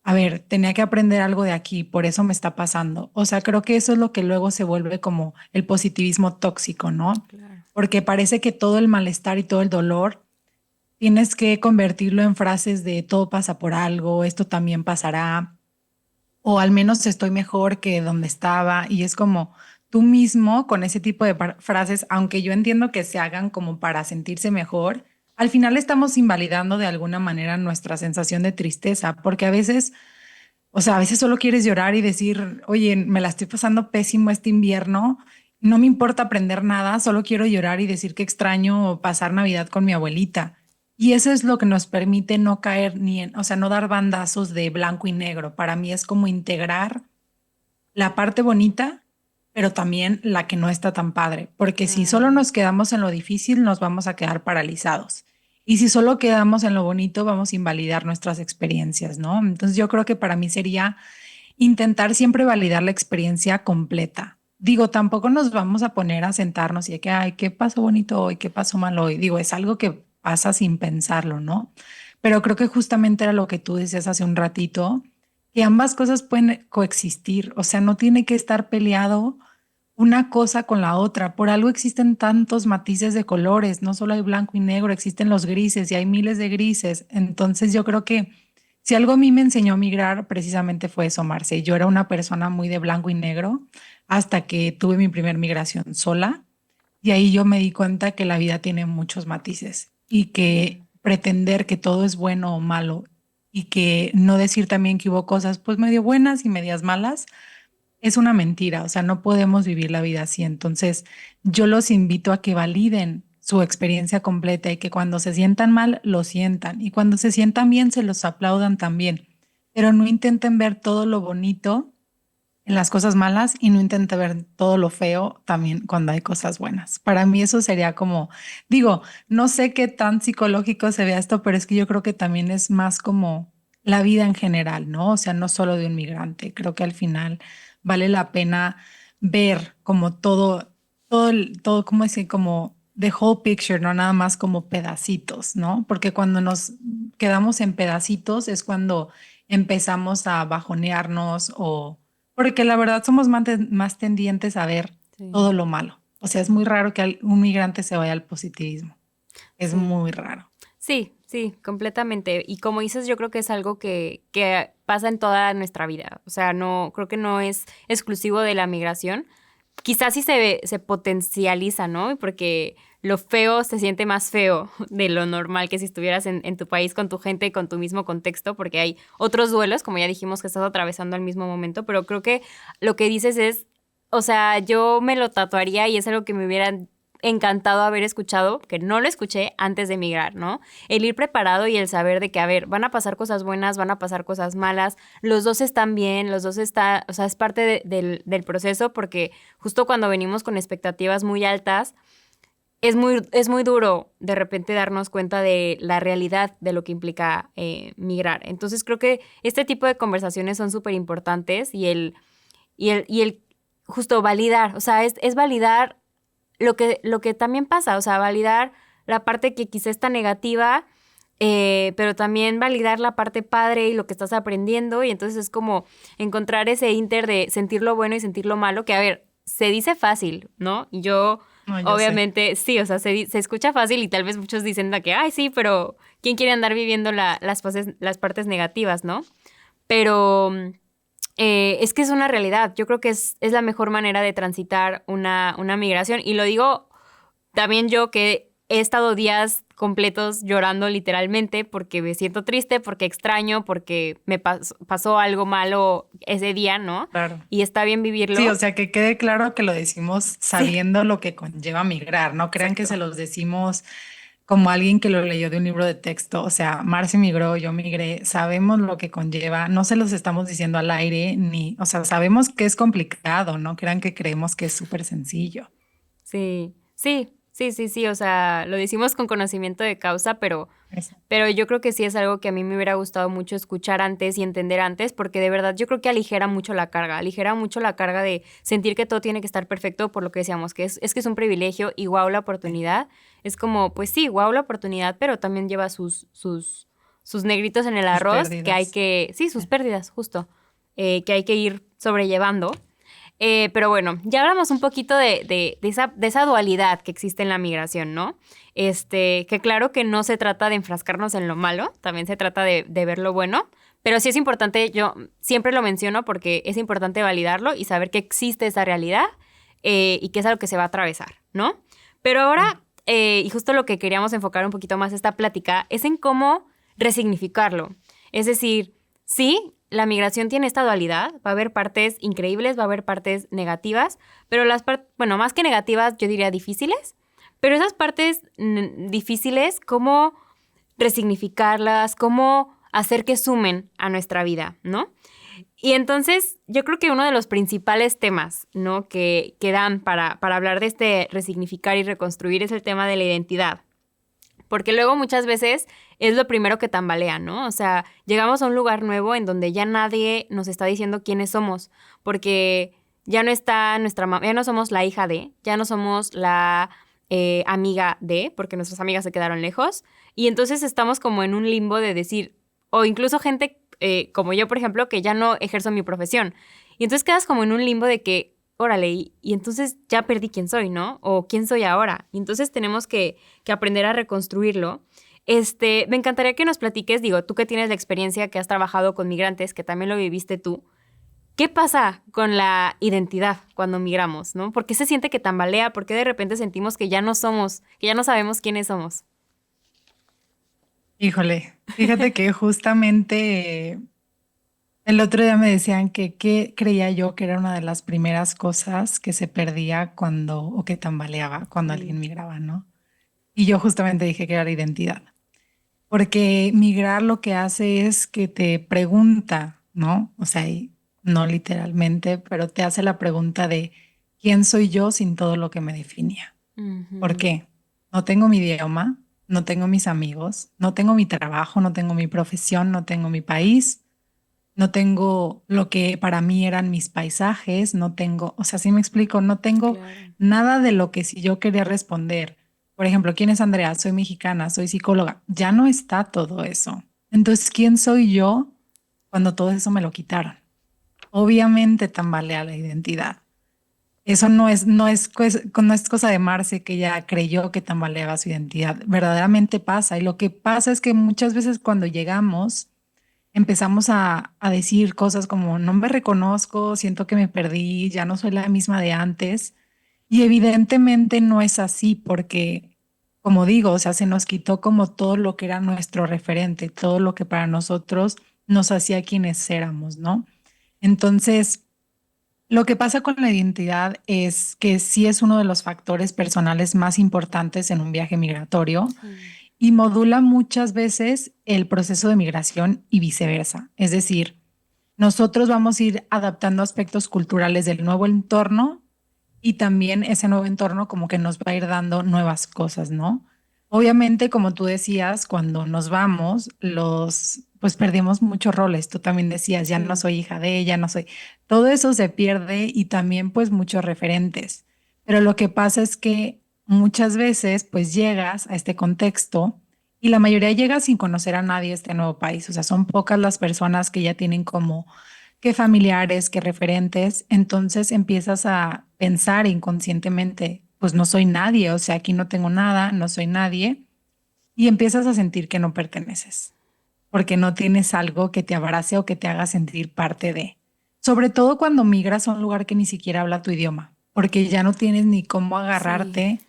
A ver, tenía que aprender algo de aquí, por eso me está pasando. O sea, creo que eso es lo que luego se vuelve como el positivismo tóxico, ¿no? claro. Porque parece que todo el malestar y todo el dolor tienes que convertirlo en frases de todo pasa por algo, esto también pasará, o al menos estoy mejor que donde estaba. Y es como tú mismo con ese tipo de frases, aunque yo entiendo que se hagan como para sentirse mejor, al final estamos invalidando de alguna manera nuestra sensación de tristeza, porque a veces, o sea, a veces solo quieres llorar y decir, oye, me la estoy pasando pésimo este invierno, no me importa aprender nada, solo quiero llorar y decir que extraño pasar Navidad con mi abuelita. Y eso es lo que nos permite no caer ni en, o sea, no dar bandazos de blanco y negro. Para mí es como integrar la parte bonita, pero también la que no está tan padre, porque si solo Claro. nos quedamos en lo difícil, nos vamos a quedar paralizados. Y si solo quedamos en lo bonito, vamos a invalidar nuestras experiencias, ¿no? Entonces yo creo que para mí sería intentar siempre validar la experiencia completa. Digo, tampoco nos vamos a poner a sentarnos y de que, ay, ¿qué pasó bonito hoy? ¿Qué pasó mal hoy? Digo, es algo que pasa sin pensarlo, ¿no? Pero creo que justamente era lo que tú decías hace un ratito, que ambas cosas pueden coexistir, o sea, no tiene que estar peleado una cosa con la otra. Por algo existen tantos matices de colores, no solo hay blanco y negro, existen los grises y hay miles de grises. Entonces yo creo que si algo a mí me enseñó a migrar, precisamente fue eso, Marce. Yo era una persona muy de blanco y negro hasta que tuve mi primer migración sola y ahí yo me di cuenta que la vida tiene muchos matices y que Claro. pretender que todo es bueno o malo y que no decir también que hubo cosas pues medio buenas y medias malas es una mentira. O sea, no podemos vivir la vida así. Entonces, yo los invito a que validen su experiencia completa y que cuando se sientan mal, lo sientan y cuando se sientan bien, se los aplaudan también, pero no intenten ver todo lo bonito en las cosas malas y no intente ver todo lo feo también cuando hay cosas buenas. Para mí eso sería como, digo, no sé qué tan psicológico se vea esto, pero es que yo creo que también es más como la vida en general, ¿no? O sea, no solo de un migrante. Creo que al final vale la pena ver como todo, ¿cómo decir? Como the whole picture, no nada más como pedacitos, ¿no? Porque cuando nos quedamos en pedacitos es cuando empezamos a bajonearnos o porque la verdad somos más tendientes a ver Sí, todo lo malo. O sea, es muy raro que un migrante se vaya al positivismo. Es sí. muy raro. Sí, sí, completamente. Y como dices, yo creo que es algo que pasa en toda nuestra vida. O sea, no, creo que no es exclusivo de la migración. Quizás sí se potencializa, ¿no? Porque lo feo se siente más feo de lo normal que si estuvieras en tu país con tu gente, con tu mismo contexto, porque hay otros duelos, como ya dijimos, que estás atravesando al mismo momento, pero creo que lo que dices es, o sea, yo me lo tatuaría y es algo que me hubiera encantado haber escuchado, que no lo escuché antes de emigrar, ¿no? El ir preparado y el saber de que, a ver, van a pasar cosas buenas, van a pasar cosas malas, los dos están bien, los dos están, o sea, es parte del proceso porque justo cuando venimos con expectativas muy altas, es muy duro de repente darnos cuenta de la realidad de lo que implica migrar. Entonces creo que este tipo de conversaciones son súper importantes y el justo validar, o sea, es validar lo que también pasa, o sea, validar la parte que quizá está negativa, pero también validar la parte padre y lo que estás aprendiendo. Y entonces es como encontrar ese inter de sentir lo bueno y sentir lo malo, que a ver, se dice fácil, ¿no? Y yo, No, yo sé. obviamente, sí, o sea, se escucha fácil y tal vez muchos dicen de que, ay, sí, pero ¿quién quiere andar viviendo las partes negativas, ¿no? Pero es que es una realidad. Yo creo que es la mejor manera de transitar una migración. Y lo digo también yo que he estado días completos llorando literalmente porque me siento triste, porque extraño, porque pasó algo malo ese día, ¿no? Claro. Y está bien Sí, o vivirlo. sea, que quede claro que lo decimos Sí, sabiendo lo que conlleva migrar. No crean que se exacto. los decimos como alguien que lo leyó de un libro de texto. O sea, Marce migró, yo migré, sabemos lo que conlleva. No se los estamos diciendo al aire, ni, o sea, sabemos que es complicado. No crean que creemos que es súper sencillo. Sí, sí, sí, sí, sí. O sea, lo decimos con conocimiento de causa, Eso. pero yo creo que sí es algo que a mí me hubiera gustado mucho escuchar antes y entender antes, porque de verdad yo creo que aligera mucho la carga de sentir que todo tiene que estar perfecto por lo que decíamos, es que es un privilegio y wow la Sí. oportunidad. Es como, pues sí, wow la oportunidad, pero también lleva sus negritos en el Sus arroz que hay pérdidas. que, sí, sus Sí. pérdidas, justo, que hay que ir sobrellevando. Pero bueno, ya hablamos un poquito de esa dualidad que existe en la migración, ¿no? Que claro que no se trata de enfrascarnos en lo malo, también se trata de ver lo bueno, pero sí es importante, yo siempre lo menciono porque es importante validarlo y saber que existe esa realidad y que es algo que se va a atravesar, ¿no? Pero Sí. ahora, y justo lo que queríamos enfocar un poquito más esta plática, es en cómo resignificarlo. Es decir, sí, la migración tiene esta dualidad, va a haber partes increíbles, va a haber partes negativas, pero bueno, más que negativas, yo diría difíciles, pero esas partes difíciles, ¿cómo resignificarlas? ¿Cómo hacer que sumen a nuestra vida, ¿no? Y entonces, yo creo que uno de los principales temas, ¿no? Que dan para hablar de este resignificar y reconstruir es el tema de la identidad. Porque luego muchas veces es lo primero que tambalea, ¿no? O sea, llegamos a un lugar nuevo en donde ya nadie nos está diciendo quiénes somos, porque ya no está nuestra mamá, ya no somos la hija de, ya no somos la amiga de, porque nuestras amigas se quedaron lejos, y entonces estamos como en un limbo de decir, o incluso gente como yo, por ejemplo, que ya no ejerzo mi profesión, y entonces quedas como en un limbo de que, órale, y entonces ya perdí quién soy, ¿no? O quién soy ahora, y entonces tenemos que aprender a reconstruirlo. Me encantaría que nos platiques, digo, tú que tienes la experiencia, que has trabajado con migrantes, que también lo viviste tú, ¿qué pasa con la identidad cuando migramos, no? ¿Por qué se siente que tambalea? ¿Por qué de repente sentimos que ya no somos, que ya no sabemos quiénes somos? Híjole, fíjate que justamente el otro día me decían que qué creía yo que era una de las primeras cosas que se perdía cuando o que tambaleaba cuando alguien Sí, migraba, ¿no? Y yo justamente dije que era la identidad, porque migrar lo que hace es que te pregunta, ¿no? O sea, y no literalmente, pero te hace la pregunta de quién soy yo sin todo lo que me definía. ¿Por Ujú. qué? No tengo mi idioma, no tengo mis amigos, no tengo mi trabajo, no tengo mi profesión, no tengo mi país, no tengo lo que para mí eran mis paisajes, no tengo, o sea, sí me explico, no tengo Claro. nada de lo que si yo quería responder. Por ejemplo, ¿quién es Andrea? Soy mexicana, soy psicóloga. Ya no está todo eso. Entonces, ¿quién soy yo cuando todo eso me lo quitaron? Obviamente tambalea la identidad. Eso no es cosa de Marce que ella creyó que tambaleaba su identidad. Verdaderamente pasa. Y lo que pasa es que muchas veces cuando llegamos empezamos a decir cosas como no me reconozco, siento que me perdí, ya no soy la misma de antes. Y evidentemente no es así porque, como digo, o sea, se nos quitó como todo lo que era nuestro referente, todo lo que para nosotros nos hacía quienes éramos, ¿no? Entonces, lo que pasa con la identidad es que sí es uno de los factores personales más importantes en un viaje migratorio Sí. y modula muchas veces el proceso de migración y viceversa. Es decir, nosotros vamos a ir adaptando aspectos culturales del nuevo entorno y también ese nuevo entorno como que nos va a ir dando nuevas cosas, ¿no? Obviamente, como tú decías, cuando nos vamos, pues perdimos muchos roles. Tú también decías, ya no Sí. soy hija de ella, no soy. Todo eso se pierde y también pues muchos referentes. Pero lo que pasa es que muchas veces pues llegas a este contexto y la mayoría llega sin conocer a nadie de este nuevo país. O sea, son pocas las personas que ya tienen como que familiares, que referentes, entonces empiezas a pensar inconscientemente, pues no soy nadie, o sea, aquí no tengo nada, no soy nadie, y empiezas a sentir que no perteneces, porque no tienes algo que te abrace o que te haga sentir parte de. Sobre todo cuando migras a un lugar que ni siquiera habla tu idioma, porque ya no tienes ni cómo Sí. agarrarte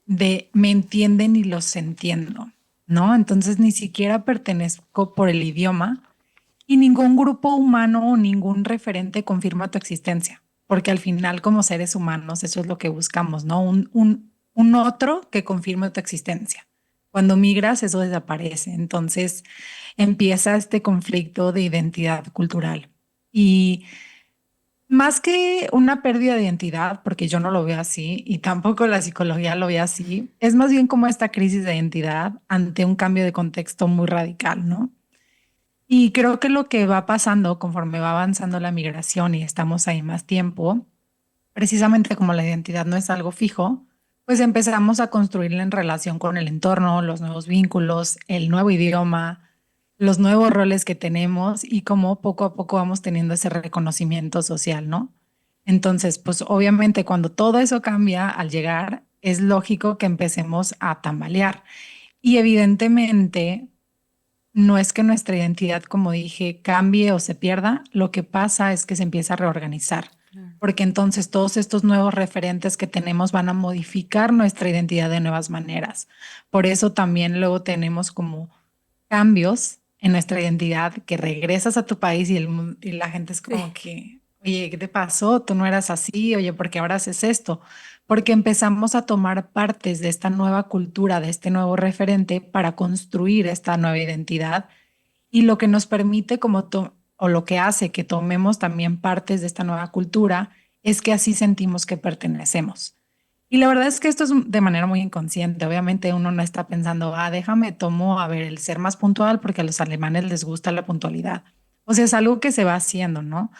de me entienden y los entiendo, ¿no? Entonces ni siquiera pertenezco por el idioma y ningún grupo humano o ningún referente confirma tu existencia, porque al final como seres humanos eso es lo que buscamos, ¿no? Un otro que confirme tu existencia. Cuando migras eso desaparece, entonces empieza este conflicto de identidad cultural. Y más que una pérdida de identidad, porque yo no lo veo así y tampoco la psicología lo ve así, es más bien como esta crisis de identidad ante un cambio de contexto muy radical, ¿no? Y creo que lo que va pasando conforme va avanzando la migración y estamos ahí más tiempo, precisamente como la identidad no es algo fijo, pues empezamos a construirla en relación con el entorno, los nuevos vínculos, el nuevo idioma, los nuevos roles que tenemos y cómo poco a poco vamos teniendo ese reconocimiento social, ¿no? Entonces, pues obviamente cuando todo eso cambia al llegar, es lógico que empecemos a tambalear. Y evidentemente no es que nuestra identidad, como dije, cambie o se pierda, lo que pasa es que se empieza a reorganizar, Claro. porque entonces todos estos nuevos referentes que tenemos van a modificar nuestra identidad de nuevas maneras. Por eso también luego tenemos como cambios en nuestra identidad, que regresas a tu país y, y la gente es Sí. como que, oye, ¿qué te pasó? Tú no eras así, oye, ¿por qué ahora haces esto? Porque empezamos a tomar partes de esta nueva cultura, de este nuevo referente para construir esta nueva identidad y lo que nos permite o lo que hace que tomemos también partes de esta nueva cultura es que así sentimos que pertenecemos. Y la verdad es que esto es de manera muy inconsciente. Obviamente uno no está pensando, déjame tomo, a ver, el ser más puntual porque a los alemanes les gusta la puntualidad. O sea, es algo que se va haciendo, ¿no?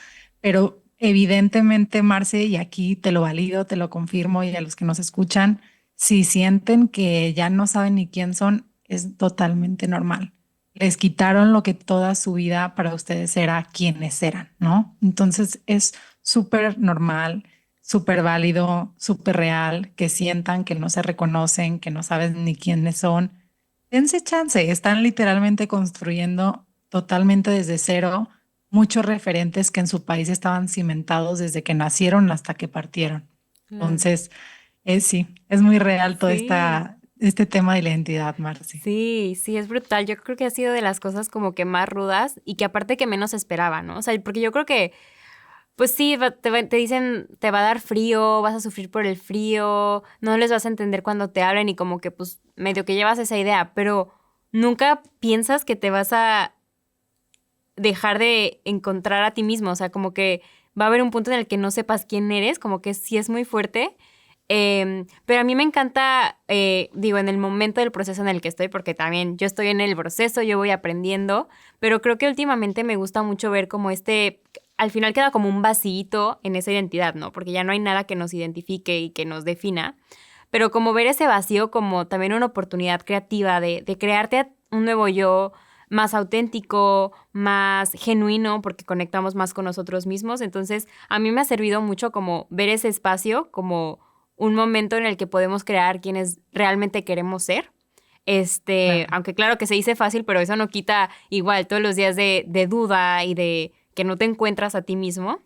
Pero evidentemente, Marce, y aquí te lo valido, te lo confirmo, y a los que nos escuchan, si sienten que ya no saben ni quién son, es totalmente normal. Les quitaron lo que toda su vida para ustedes era quienes eran, ¿no? Entonces es súper normal, súper válido, súper real, que sientan que no se reconocen, que no saben ni quiénes son. Dense chance, están literalmente construyendo totalmente desde cero muchos referentes que en su país estaban cimentados desde que nacieron hasta que partieron. Claro. Entonces, sí, es muy real todo Sí. este tema de la identidad, Marci. Sí, sí, es brutal. Yo creo que ha sido de las cosas como que más rudas y que aparte que menos esperaba, ¿no? O sea, porque yo creo que, pues sí, te dicen, te va a dar frío, vas a sufrir por el frío, no les vas a entender cuando te hablen y como que pues medio que llevas esa idea, pero nunca piensas que te vas a dejar de encontrar a ti mismo, o sea, como que va a haber un punto en el que no sepas quién eres, como que sí es muy fuerte. Pero a mí me encanta, digo, en el momento del proceso en el que estoy, porque también yo estoy en el proceso, yo voy aprendiendo, pero creo que últimamente me gusta mucho ver como al final queda como un vacío en esa identidad, ¿no? Porque ya no hay nada que nos identifique y que nos defina, pero como ver ese vacío como también una oportunidad creativa de crearte un nuevo yo más auténtico, más genuino, porque conectamos más con nosotros mismos. Entonces, a mí me ha servido mucho como ver ese espacio como un momento en el que podemos crear quienes realmente queremos ser. Claro. Aunque claro que se dice fácil, pero eso no quita igual todos los días de duda y de que no te encuentras a ti mismo.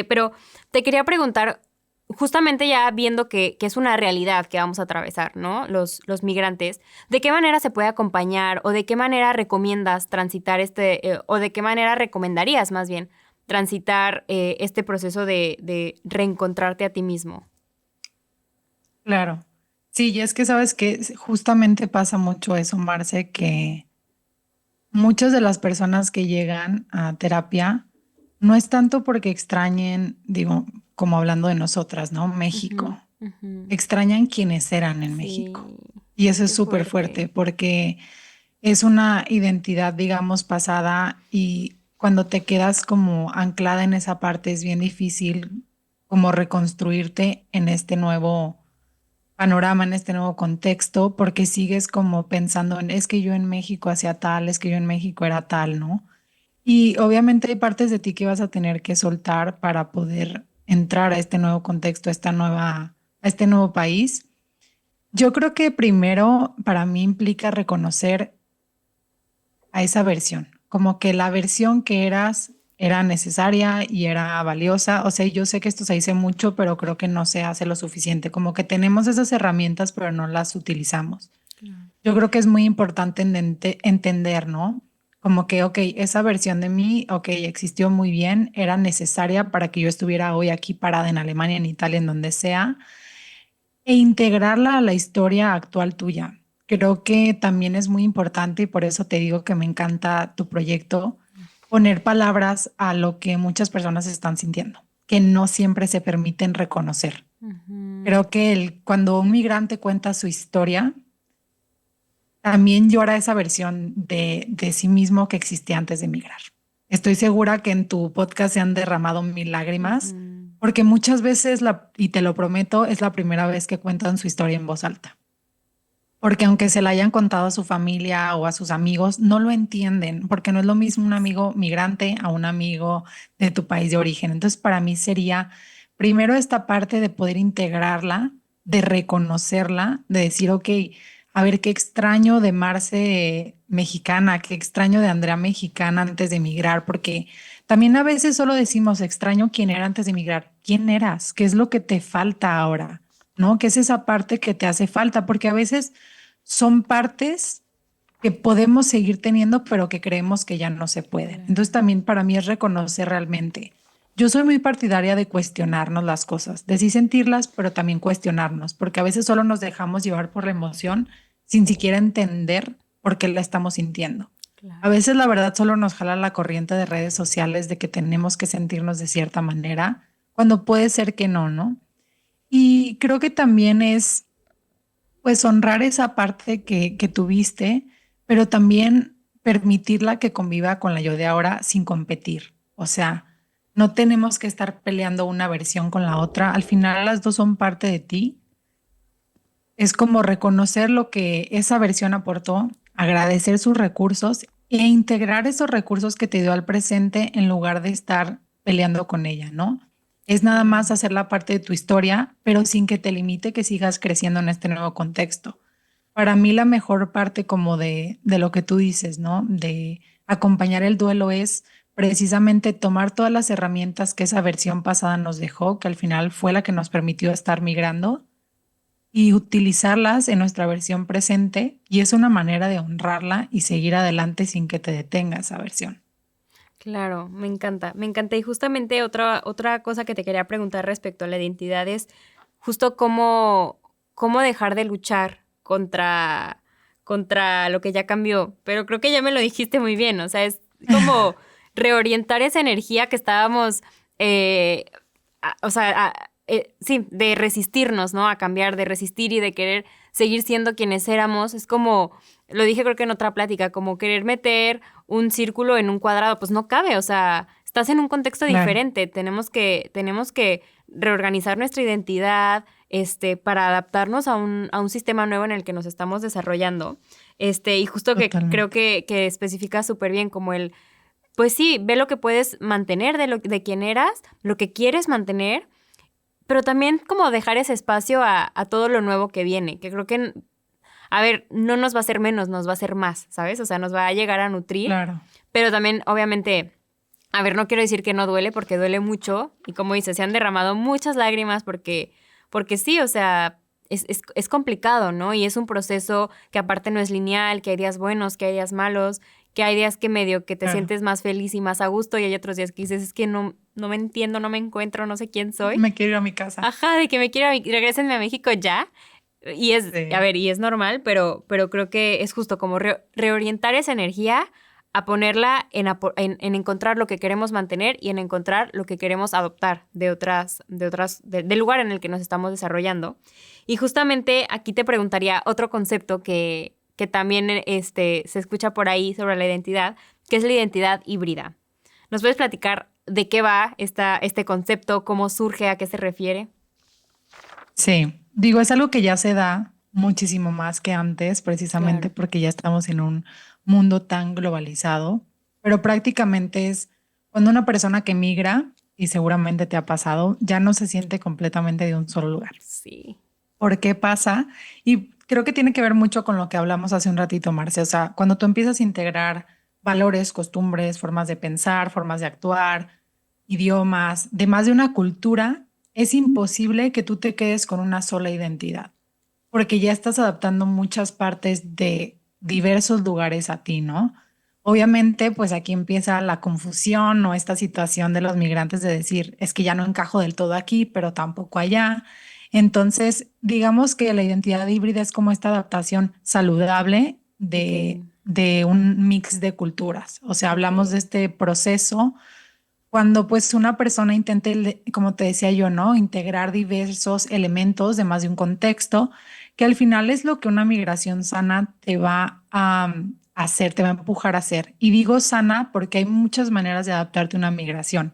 Pero te quería preguntar, justamente ya viendo que es una realidad que vamos a atravesar, ¿no? Los migrantes, ¿de qué manera se puede acompañar o de qué manera recomiendas transitar o de qué manera recomendarías más bien transitar este proceso de reencontrarte a ti mismo? Claro. Sí, y es que sabes que justamente pasa mucho eso, Marce, que muchas de las personas que llegan a terapia no es tanto porque extrañen, digo, como hablando de nosotras, ¿no? Ujú, México. ujú. Extrañan quienes eran en México. Sí, Y eso es qué súper fuerte fuerte. porque es una identidad, digamos, pasada y cuando te quedas como anclada en esa parte es bien difícil como reconstruirte en este nuevo panorama, en este nuevo contexto, porque sigues como pensando en, es que yo en México hacía tal, es que yo en México era tal, ¿no? Y obviamente hay partes de ti que vas a tener que soltar para poder entrar a este nuevo contexto, a este nuevo país. Yo creo que primero para mí implica reconocer a esa versión, como que la versión que eras era necesaria y era valiosa. O sea, yo sé que esto se dice mucho, pero creo que no se hace lo suficiente, como que tenemos esas herramientas, pero no las utilizamos. Claro. Yo creo que es muy importante entender, ¿no? Como que, ok, esa versión de mí, ok, existió muy bien, era necesaria para que yo estuviera hoy aquí parada en Alemania, en Italia, en donde sea, e integrarla a la historia actual tuya. Creo que también es muy importante y por eso te digo que me encanta tu proyecto, poner palabras a lo que muchas personas están sintiendo, que no siempre se permiten reconocer. Ujú. Creo que cuando un migrante cuenta su historia, también llora esa versión de sí mismo que existía antes de emigrar. Estoy segura que en tu podcast se han derramado mil lágrimas, Ujú. porque muchas veces, y te lo prometo, es la primera vez que cuentan su historia en voz alta. Porque aunque se la hayan contado a su familia o a sus amigos, no lo entienden, porque no es lo mismo un amigo migrante a un amigo de tu país de origen. Entonces, para mí sería primero esta parte de poder integrarla, de reconocerla, de decir, ok, a ver qué extraño de Marce mexicana, qué extraño de Andrea mexicana antes de emigrar, porque también a veces solo decimos extraño quién era antes de emigrar. ¿Quién eras? ¿Qué es lo que te falta ahora? ¿No? ¿Qué es esa parte que te hace falta? Porque a veces son partes que podemos seguir teniendo, pero que creemos que ya no se pueden. Entonces Claro. también para mí es reconocer realmente. Yo soy muy partidaria de cuestionarnos las cosas, de sí sentirlas, pero también cuestionarnos, porque a veces solo nos dejamos llevar por la emoción sin siquiera entender por qué la estamos sintiendo. A Claro. veces la verdad solo nos jala la corriente de redes sociales de que tenemos que sentirnos de cierta manera, cuando puede ser que no, ¿no? Y creo que también es pues honrar esa parte que tuviste, pero también permitirla que conviva con la yo de ahora sin competir. O sea, no tenemos que estar peleando una versión con la otra. Al final las dos son parte de ti. Es como reconocer lo que esa versión aportó, agradecer sus recursos e integrar esos recursos que te dio al presente en lugar de estar peleando con ella, ¿no? Es nada más Claro. hacer la parte de tu historia, pero sin que te limite que sigas creciendo en este nuevo contexto. Para mí la mejor parte como de lo que tú dices, ¿no? De acompañar el duelo es precisamente tomar todas las herramientas que esa versión pasada nos dejó, que al final fue la que nos permitió estar migrando y utilizarlas en nuestra versión presente y es una manera de honrarla y seguir adelante sin que te detenga esa versión. Claro, me encanta, me encanta. Y justamente otra cosa que te quería preguntar respecto a la identidad es justo cómo dejar de luchar contra lo que ya cambió. Pero creo que ya me lo dijiste muy bien, o sea, como reorientar esa energía que estábamos, o sea, sí, de resistirnos, ¿no? A cambiar, de resistir y de querer seguir siendo quienes éramos. Es como, lo dije creo que en otra plática, como querer meter un círculo en un cuadrado, pues no cabe, o sea, estás en un contexto Claro, diferente, tenemos que reorganizar nuestra identidad, para adaptarnos a un sistema nuevo en el que nos estamos desarrollando. Y justo que creo totalmente. que especifica súper bien como el, pues sí, ve lo que puedes mantener de quién eras, lo que quieres mantener, pero también como dejar ese espacio a todo lo nuevo que viene, que creo que, a ver, no nos va a hacer menos, nos va a hacer más, ¿sabes? O sea, nos va a llegar a nutrir, Claro, pero también, obviamente, a ver, no quiero decir que no duele, porque duele mucho, y como dices, se han derramado muchas lágrimas porque sí, o sea, es complicado, ¿no? Y es un proceso que aparte no es lineal, que hay días buenos, que hay días malos, que hay días que medio que te claro. sientes más feliz y más a gusto, y hay otros días que dices, es que no me entiendo, no me encuentro, no sé quién soy. Me quiero ir a mi casa. Ajá, de que me quiero, regrésenme a México ya. A Sí. ver, y es normal, pero creo que es justo como reorientar esa energía a ponerla en encontrar lo que queremos mantener y en encontrar lo que queremos adoptar del lugar en el que nos estamos desarrollando. Y justamente aquí te preguntaría otro concepto que también se escucha por ahí sobre la identidad, que es la identidad híbrida. ¿Nos puedes platicar de qué va este concepto, cómo surge, a qué se refiere? Sí, digo, es algo que ya se da muchísimo más que antes, precisamente Claro. porque ya estamos en un mundo tan globalizado, pero prácticamente es cuando una persona que migra, y seguramente te ha pasado, ya no se siente completamente de un solo lugar. Sí. ¿Por qué pasa? Y creo que tiene que ver mucho con lo que hablamos hace un ratito, Marce. O sea, cuando tú empiezas a integrar valores, costumbres, formas de pensar, formas de actuar, idiomas, de más de una cultura, es imposible que tú te quedes con una sola identidad, porque ya estás adaptando muchas partes de diversos lugares a ti, ¿no? Obviamente, pues aquí empieza la confusión o esta situación de los migrantes de decir, es que ya no encajo del todo aquí, pero tampoco allá. Entonces, digamos que la identidad híbrida es como esta adaptación saludable Ok, de un mix de culturas. O sea, ok, hablamos de este proceso cuando pues una persona intente, como te decía yo, ¿no? Integrar diversos elementos de más de un contexto, que al final es lo que una migración sana te va a hacer, te va a empujar a hacer. Y digo sana porque hay muchas maneras de adaptarte a una migración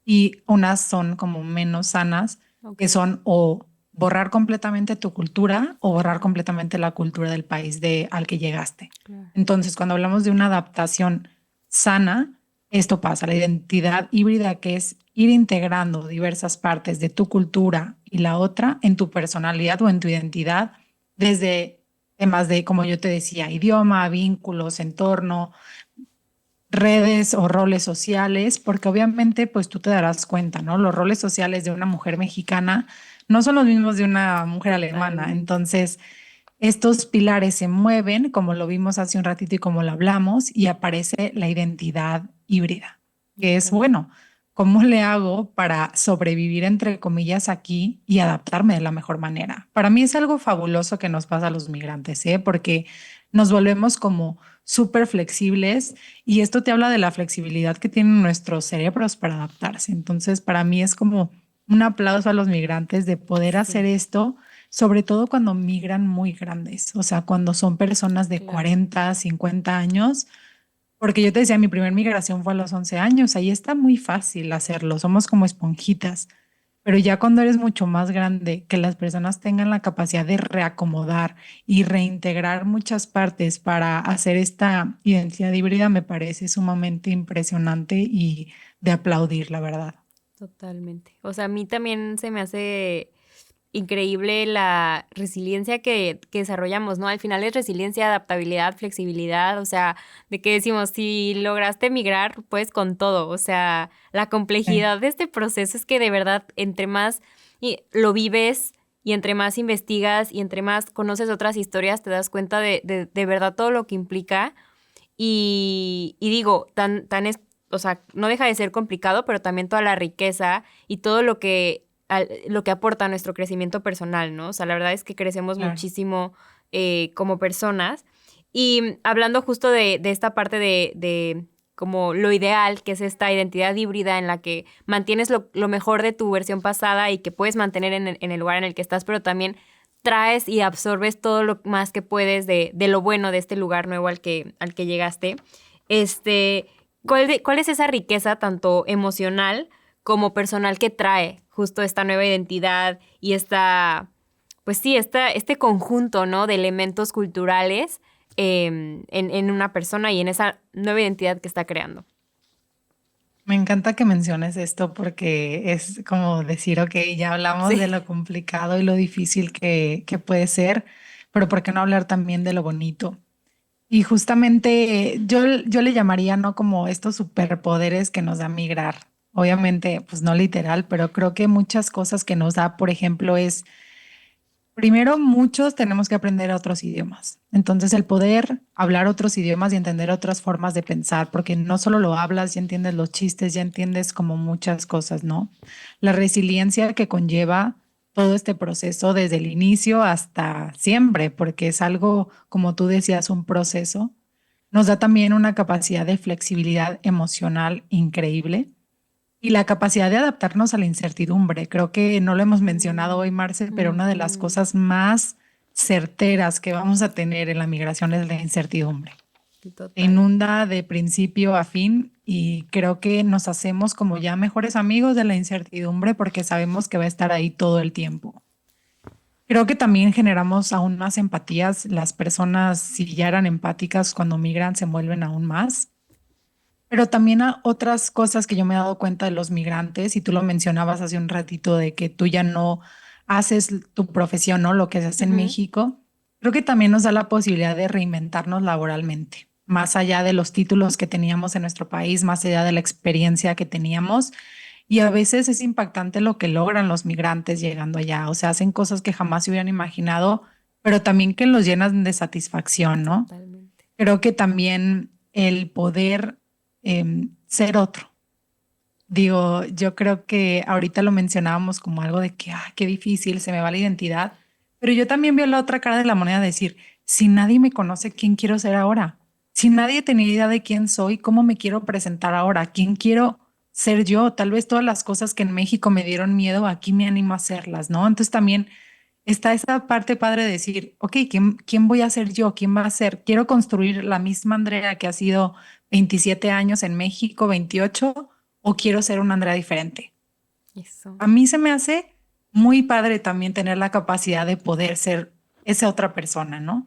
y unas son como menos sanas, ok. que son o borrar completamente tu cultura o borrar completamente la cultura del país al que llegaste. Claro. Entonces, cuando hablamos de una adaptación sana, esto pasa, la identidad híbrida, que es ir integrando diversas partes de tu cultura y la otra en tu personalidad o en tu identidad, desde temas de, como yo te decía, idioma, vínculos, entorno, redes o roles sociales, porque obviamente pues tú te darás cuenta, ¿no? Los roles sociales de una mujer mexicana no son los mismos de una mujer alemana. Totalmente. Entonces, estos pilares se mueven, como lo vimos hace un ratito y como lo hablamos, y aparece la identidad híbrida, que es, Ok. bueno, ¿cómo le hago para sobrevivir, entre comillas, aquí y adaptarme de la mejor manera? Para mí es algo fabuloso que nos pasa a los migrantes, ¿eh? Porque nos volvemos como súper flexibles y esto te habla de la flexibilidad que tienen nuestros cerebros para adaptarse. Entonces, para mí es como un aplauso a los migrantes de poder hacer Sí, esto, sobre todo cuando migran muy grandes, o sea, cuando son personas de claro. 40, 50 años, porque yo te decía, mi primer migración fue a los 11 años, ahí está muy fácil hacerlo, somos como esponjitas, pero ya cuando eres mucho más grande, que las personas tengan la capacidad de reacomodar y reintegrar muchas partes para hacer esta identidad híbrida, me parece sumamente impresionante y de aplaudir, la verdad. Totalmente. O sea, a mí también se me hace increíble la resiliencia que desarrollamos, ¿no? Al final es resiliencia, adaptabilidad, flexibilidad, o sea, de que decimos, si lograste emigrar, pues con todo, o sea, la Sí, complejidad de este proceso es que de verdad, entre más lo vives y entre más investigas y entre más conoces otras historias, te das cuenta de verdad todo lo que implica y digo, o sea, no deja de ser complicado, pero también toda la riqueza y todo lo que aporta a nuestro crecimiento personal, ¿no? O sea, la verdad es que crecemos claro. muchísimo como personas. Y hablando justo de esta parte de como lo ideal, que es esta identidad híbrida en la que mantienes lo mejor de tu versión pasada y que puedes mantener en el lugar en el que estás, pero también traes y absorbes todo lo más que puedes de lo bueno de este lugar nuevo al que llegaste. ¿Cuál es esa riqueza tanto emocional como personal que trae justo esta nueva identidad y pues sí, este conjunto, ¿no? De elementos culturales en una persona y en esa nueva identidad que está creando? Me encanta que menciones esto porque es como decir, ok, ya hablamos de Sí. lo complicado y lo difícil que puede ser, pero ¿por qué no hablar también de lo bonito? Y justamente yo le llamaría, ¿no? Como estos superpoderes que nos da migrar. Obviamente, pues no literal, pero creo que muchas cosas que nos da, por ejemplo, es primero, muchos tenemos que aprender otros idiomas. Entonces, el poder hablar otros idiomas y entender otras formas de pensar, porque no solo lo hablas, ya entiendes los chistes, ya entiendes como muchas cosas, ¿no? La resiliencia que conlleva todo este proceso desde el inicio hasta siempre, porque es algo, como tú decías, un proceso, nos da también una capacidad de flexibilidad emocional increíble y la capacidad de adaptarnos a la incertidumbre. Creo que no lo hemos mencionado hoy, Marce, pero una de las Ujú. cosas más certeras que vamos a tener en la migración es la incertidumbre. Te Total. inunda de principio a fin y creo que nos hacemos como ya mejores amigos de la incertidumbre porque sabemos que va a estar ahí todo el tiempo. Creo que también generamos aún más empatías. Las personas, si ya eran empáticas cuando migran, se vuelven aún más. Pero también a otras cosas que yo me he dado cuenta de los migrantes, y tú lo mencionabas hace un ratito de que tú ya no haces tu profesión, ¿no? Lo que se hace en Ujú. México, creo que también nos da la posibilidad de reinventarnos laboralmente, más allá de los títulos que teníamos en nuestro país, más allá de la experiencia que teníamos. Y a veces es impactante lo que logran los migrantes llegando allá, o sea, hacen cosas que jamás se hubieran imaginado, pero también que los llenan de satisfacción, ¿no? Totalmente. Creo que también el poder ser otro. Digo, yo creo que ahorita lo mencionábamos como algo de que, qué difícil, se me va la identidad, pero yo también veo la otra cara de la moneda, de decir, si nadie me conoce, ¿quién quiero ser ahora? Si nadie tenía idea de quién soy, ¿cómo me quiero presentar ahora? ¿Quién quiero ser yo? Tal vez todas las cosas que en México me dieron miedo, aquí me animo a hacerlas, ¿no? Entonces también está esa parte padre de decir, ok, ¿quién voy a ser yo? ¿Quién va a ser? Quiero construir la misma Andrea que ha sido 27 años en México, 28, o quiero ser una Andrea diferente. Eso. A mí se me hace muy padre también tener la capacidad de poder ser esa otra persona, ¿no?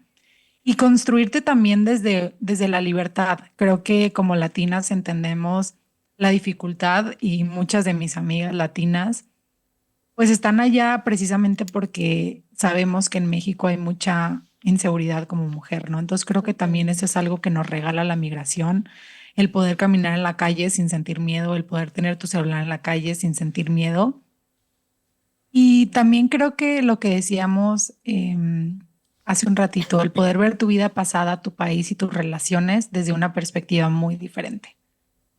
Y construirte también desde la libertad. Creo que como latinas entendemos la dificultad y muchas de mis amigas latinas pues están allá precisamente porque sabemos que en México hay mucha inseguridad como mujer, ¿no? Entonces creo que también eso es Totalmente. algo que nos regala la migración, el poder caminar en la calle sin sentir miedo, el poder tener tu celular en la calle sin sentir miedo. Y también creo que lo que decíamos hace un ratito, el poder ver tu vida pasada, tu país y tus relaciones desde una perspectiva muy diferente.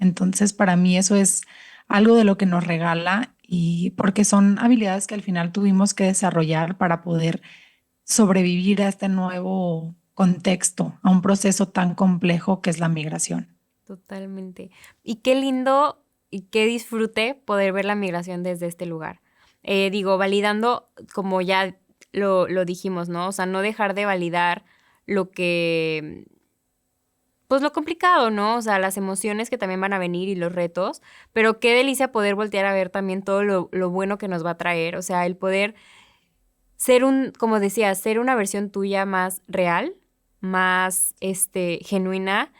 Entonces, para mí eso es algo de lo que nos regala y porque son habilidades que al final tuvimos que desarrollar para poder sobrevivir a este nuevo contexto, a un proceso tan complejo que es la migración. Totalmente. Y qué lindo y qué disfrute poder ver la migración desde este lugar. Digo, validando, como ya lo dijimos, ¿no? O sea, no dejar de validar lo que, pues lo complicado, ¿no? O sea, las emociones que también van a venir y los retos, pero qué delicia poder voltear a ver también todo lo bueno que nos va a traer. O sea, el poder ser como decía, ser una versión tuya más real, más, genuina,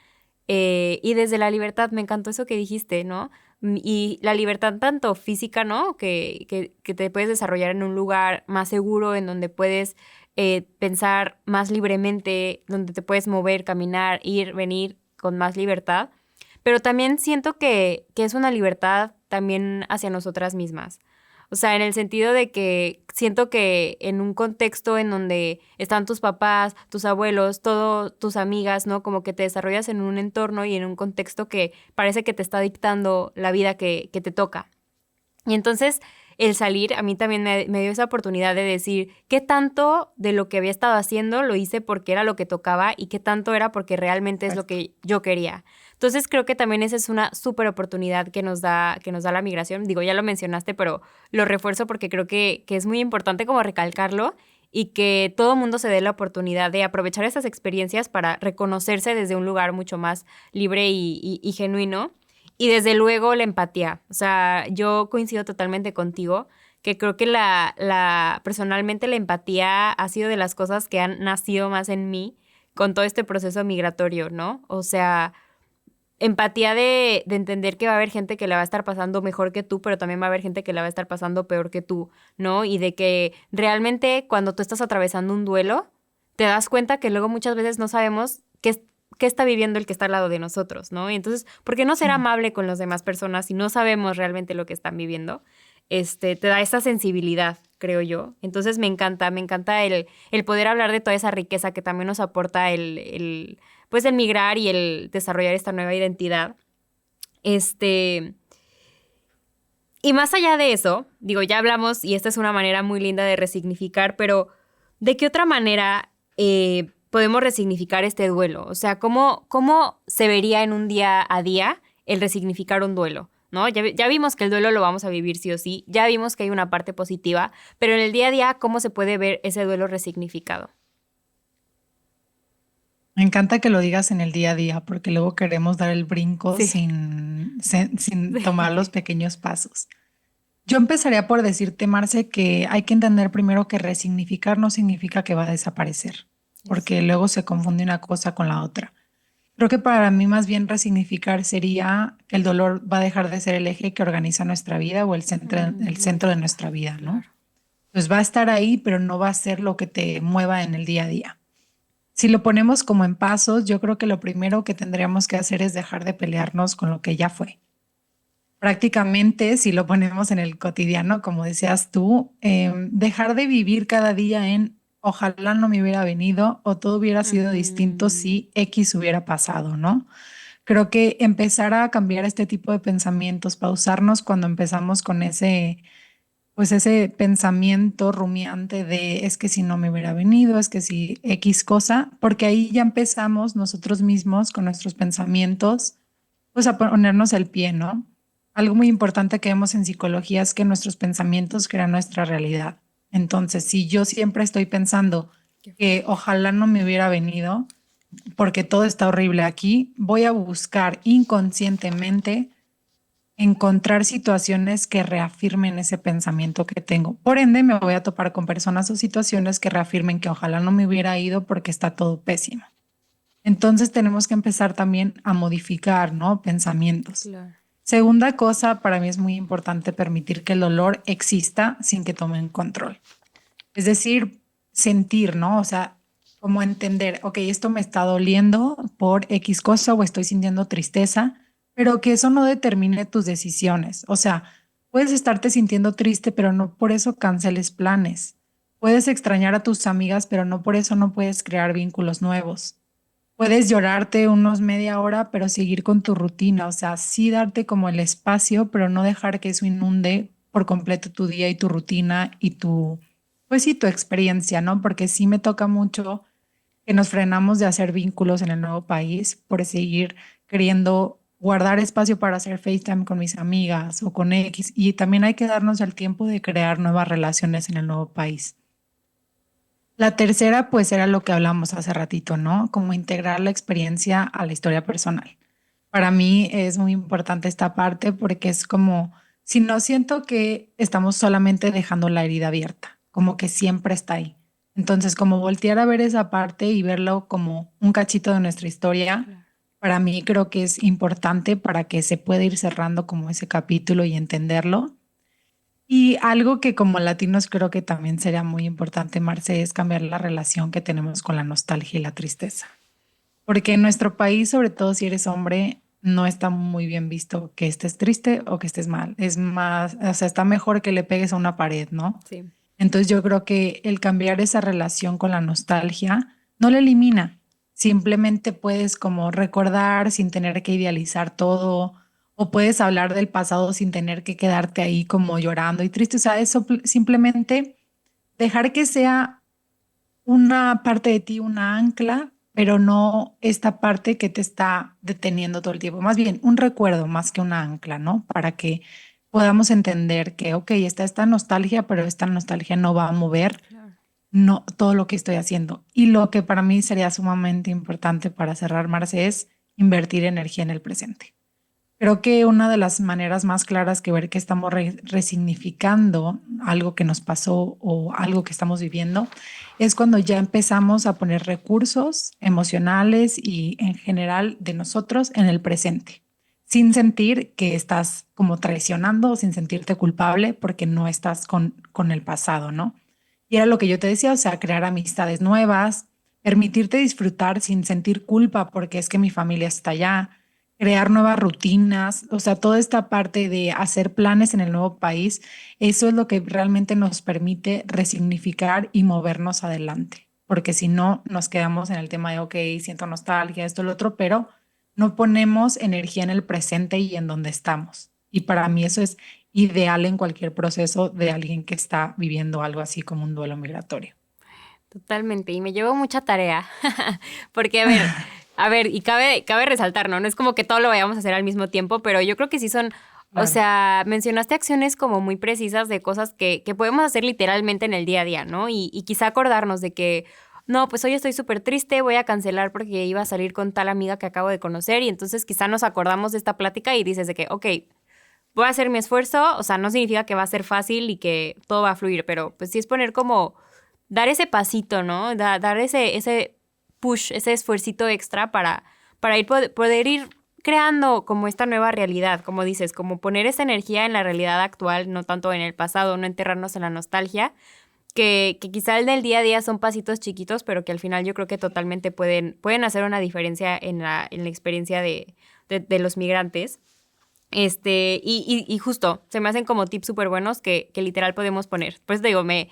y desde la libertad, me encantó eso que dijiste, ¿no? Y la libertad tanto física, ¿no? Que te puedes desarrollar en un lugar más seguro, en donde puedes pensar más libremente, donde te puedes mover, caminar, ir, venir con más libertad. Pero también siento que es una libertad también hacia nosotras mismas. O sea, en el sentido de que siento que en un contexto en donde están tus papás, tus abuelos, todos tus amigas, ¿no? Como que te desarrollas en un entorno y en un contexto que parece que te está dictando la vida que te toca. Y entonces el salir a mí también me dio esa oportunidad de decir qué tanto de lo que había estado haciendo lo hice porque era lo que tocaba y qué tanto era porque realmente es lo Exacto. que yo quería. Entonces creo que también esa es una súper oportunidad que nos da la migración. Digo, ya lo mencionaste, pero lo refuerzo porque creo que es muy importante como recalcarlo y que todo mundo se dé la oportunidad de aprovechar estas experiencias para reconocerse desde un lugar mucho más libre y genuino. Y desde luego la empatía. O sea, yo coincido totalmente contigo, que creo que personalmente la empatía ha sido de las cosas que han nacido más en mí con todo este proceso migratorio, ¿no? O sea, empatía de entender que va a haber gente que la va a estar pasando mejor que tú, pero también va a haber gente que la va a estar pasando peor que tú, ¿no? Y de que realmente cuando tú estás atravesando un duelo, te das cuenta que luego muchas veces no sabemos qué está viviendo el que está al lado de nosotros, ¿no? Y entonces, ¿por qué no ser amable con las demás personas si no sabemos realmente lo que están viviendo? Te da esa sensibilidad, creo yo. Entonces me encanta el poder hablar de toda esa riqueza que también nos aporta pues el migrar y el desarrollar esta nueva identidad. Y más allá de eso, digo, ya hablamos y esta es una manera muy linda de resignificar, pero ¿de qué otra manera podemos resignificar este duelo? O sea, ¿cómo se vería en un día a día el resignificar un duelo? ¿No? Ya vimos que el duelo lo vamos a vivir sí o sí, ya vimos que hay una parte positiva, pero en el día a día, ¿cómo se puede ver ese duelo resignificado? Me encanta que lo digas en el día a día, porque luego queremos dar el brinco Sí. sin tomar los pequeños pasos. Yo empezaría por decirte, Marce, que hay que entender primero que resignificar no significa que va a desaparecer, Eso. porque luego se confunde una cosa con la otra. Creo que para mí más bien resignificar sería que el dolor va a dejar de ser el eje que organiza nuestra vida o el Muy centro de linda, nuestra vida, ¿no? claro. Pues va a estar ahí, pero no va a ser lo que te mueva en el día a día. Si lo ponemos como en pasos, yo creo que lo primero que tendríamos que hacer es dejar de pelearnos con lo que ya fue. Prácticamente, si lo ponemos en el cotidiano, como decías tú, dejar de vivir cada día en ojalá no me hubiera venido o todo hubiera sido distinto Ujú. si X hubiera pasado, ¿no? Creo que empezar a cambiar este tipo de pensamientos, pausarnos cuando empezamos con pues ese pensamiento rumiante de es que si no me hubiera venido, es que si X cosa, porque ahí ya empezamos nosotros mismos con nuestros pensamientos, pues a ponernos el pie, ¿no? Algo muy importante que vemos en psicología es que nuestros pensamientos crean nuestra realidad. Entonces, si yo siempre estoy pensando Qué que fuerte. ojalá no me hubiera venido, porque todo está horrible aquí, voy a buscar inconscientemente encontrar situaciones que reafirmen ese pensamiento que tengo. Por ende, me voy a topar con personas o situaciones que reafirmen que ojalá no me hubiera ido porque está todo pésimo. Entonces tenemos que empezar también a modificar, ¿no? Pensamientos. Claro. Segunda cosa, para mí es muy importante permitir que el dolor exista sin que tomen control. Es decir, sentir, ¿no? O sea, como entender, ok, esto me está doliendo por X cosa o estoy sintiendo tristeza, pero que eso no determine tus decisiones. O sea, puedes estarte sintiendo triste, pero no por eso canceles planes. Puedes extrañar a tus amigas, pero no por eso no puedes crear vínculos nuevos. Puedes llorarte unos media hora, pero seguir con tu rutina. O sea, sí darte como el espacio, pero no dejar que eso inunde por completo tu día y tu rutina y pues sí, tu experiencia, ¿no? Porque sí me toca mucho que nos frenamos de hacer vínculos en el nuevo país por seguir queriendo guardar espacio para hacer FaceTime con mis amigas o con X. Y también hay que darnos el tiempo de crear nuevas relaciones en el nuevo país. La tercera, pues era lo que hablamos hace ratito, ¿no? Como integrar la experiencia a la historia personal. Para mí es muy importante esta parte porque es como, si no siento que estamos solamente dejando la herida abierta, como que siempre está ahí. Entonces, como voltear a ver esa parte y verlo como un cachito de nuestra historia, Claro. para mí creo que es importante para que se pueda ir cerrando como ese capítulo y entenderlo. Y algo que como latinos creo que también sería muy importante, Marce, es cambiar la relación que tenemos con la nostalgia y la tristeza. Porque en nuestro país, sobre todo si eres hombre, no está muy bien visto que estés triste o que estés mal. Es más, o sea, está mejor que le pegues a una pared, ¿no? Sí. Entonces yo creo que el cambiar esa relación con la nostalgia no la elimina, simplemente puedes como recordar sin tener que idealizar todo o puedes hablar del pasado sin tener que quedarte ahí como llorando y triste. O sea, eso simplemente dejar que sea una parte de ti, una ancla pero no esta parte que te está deteniendo todo el tiempo. Más bien un recuerdo más que una ancla, ¿no? Para que podamos entender que, ok, está esta nostalgia, pero esta nostalgia no va a mover Claro. no todo lo que estoy haciendo. Y lo que para mí sería sumamente importante para cerrar, Marce, es invertir energía en el presente. Creo que una de las maneras más claras que ver que estamos resignificando algo que nos pasó o algo que estamos viviendo es cuando ya empezamos a poner recursos emocionales y en general de nosotros en el presente, sin sentir que estás como traicionando o sin sentirte culpable porque no estás con el pasado, ¿no? Y era lo que yo te decía, o sea, crear amistades nuevas, permitirte disfrutar sin sentir culpa porque es que mi familia está allá, crear nuevas rutinas, o sea, toda esta parte de hacer planes en el nuevo país, eso es lo que realmente nos permite resignificar y movernos adelante, porque si no, nos quedamos en el tema de, ok, siento nostalgia, esto, lo otro, pero no ponemos energía en el presente y en donde estamos. Y para mí eso es ideal en cualquier proceso de alguien que está viviendo algo así como un duelo migratorio. Totalmente, y me llevo mucha tarea, porque a ver, y cabe resaltar, ¿no? No es como que todo lo vayamos a hacer al mismo tiempo, pero yo creo que sí son, o Claro, sea, mencionaste acciones como muy precisas de cosas que podemos hacer literalmente en el día a día, ¿no? Y quizá acordarnos de que, no, pues hoy estoy súper triste, voy a cancelar porque iba a salir con tal amiga que acabo de conocer, y entonces quizá nos acordamos de esta plática y dices de que, ok, voy a hacer mi esfuerzo, o sea, no significa que va a ser fácil y que todo va a fluir, pero pues sí es poner como dar ese pasito, ¿no? Dar ese push, ese esfuercito extra para poder ir creando como esta nueva realidad, como dices, como poner esa energía en la realidad actual, no tanto en el pasado, no enterrarnos en la nostalgia, que quizá el del día a día son pasitos chiquitos, pero que al final yo creo que totalmente pueden hacer una diferencia en la experiencia de los migrantes. Y justo, se me hacen como tips súper buenos que literal podemos poner. Pues te digo, me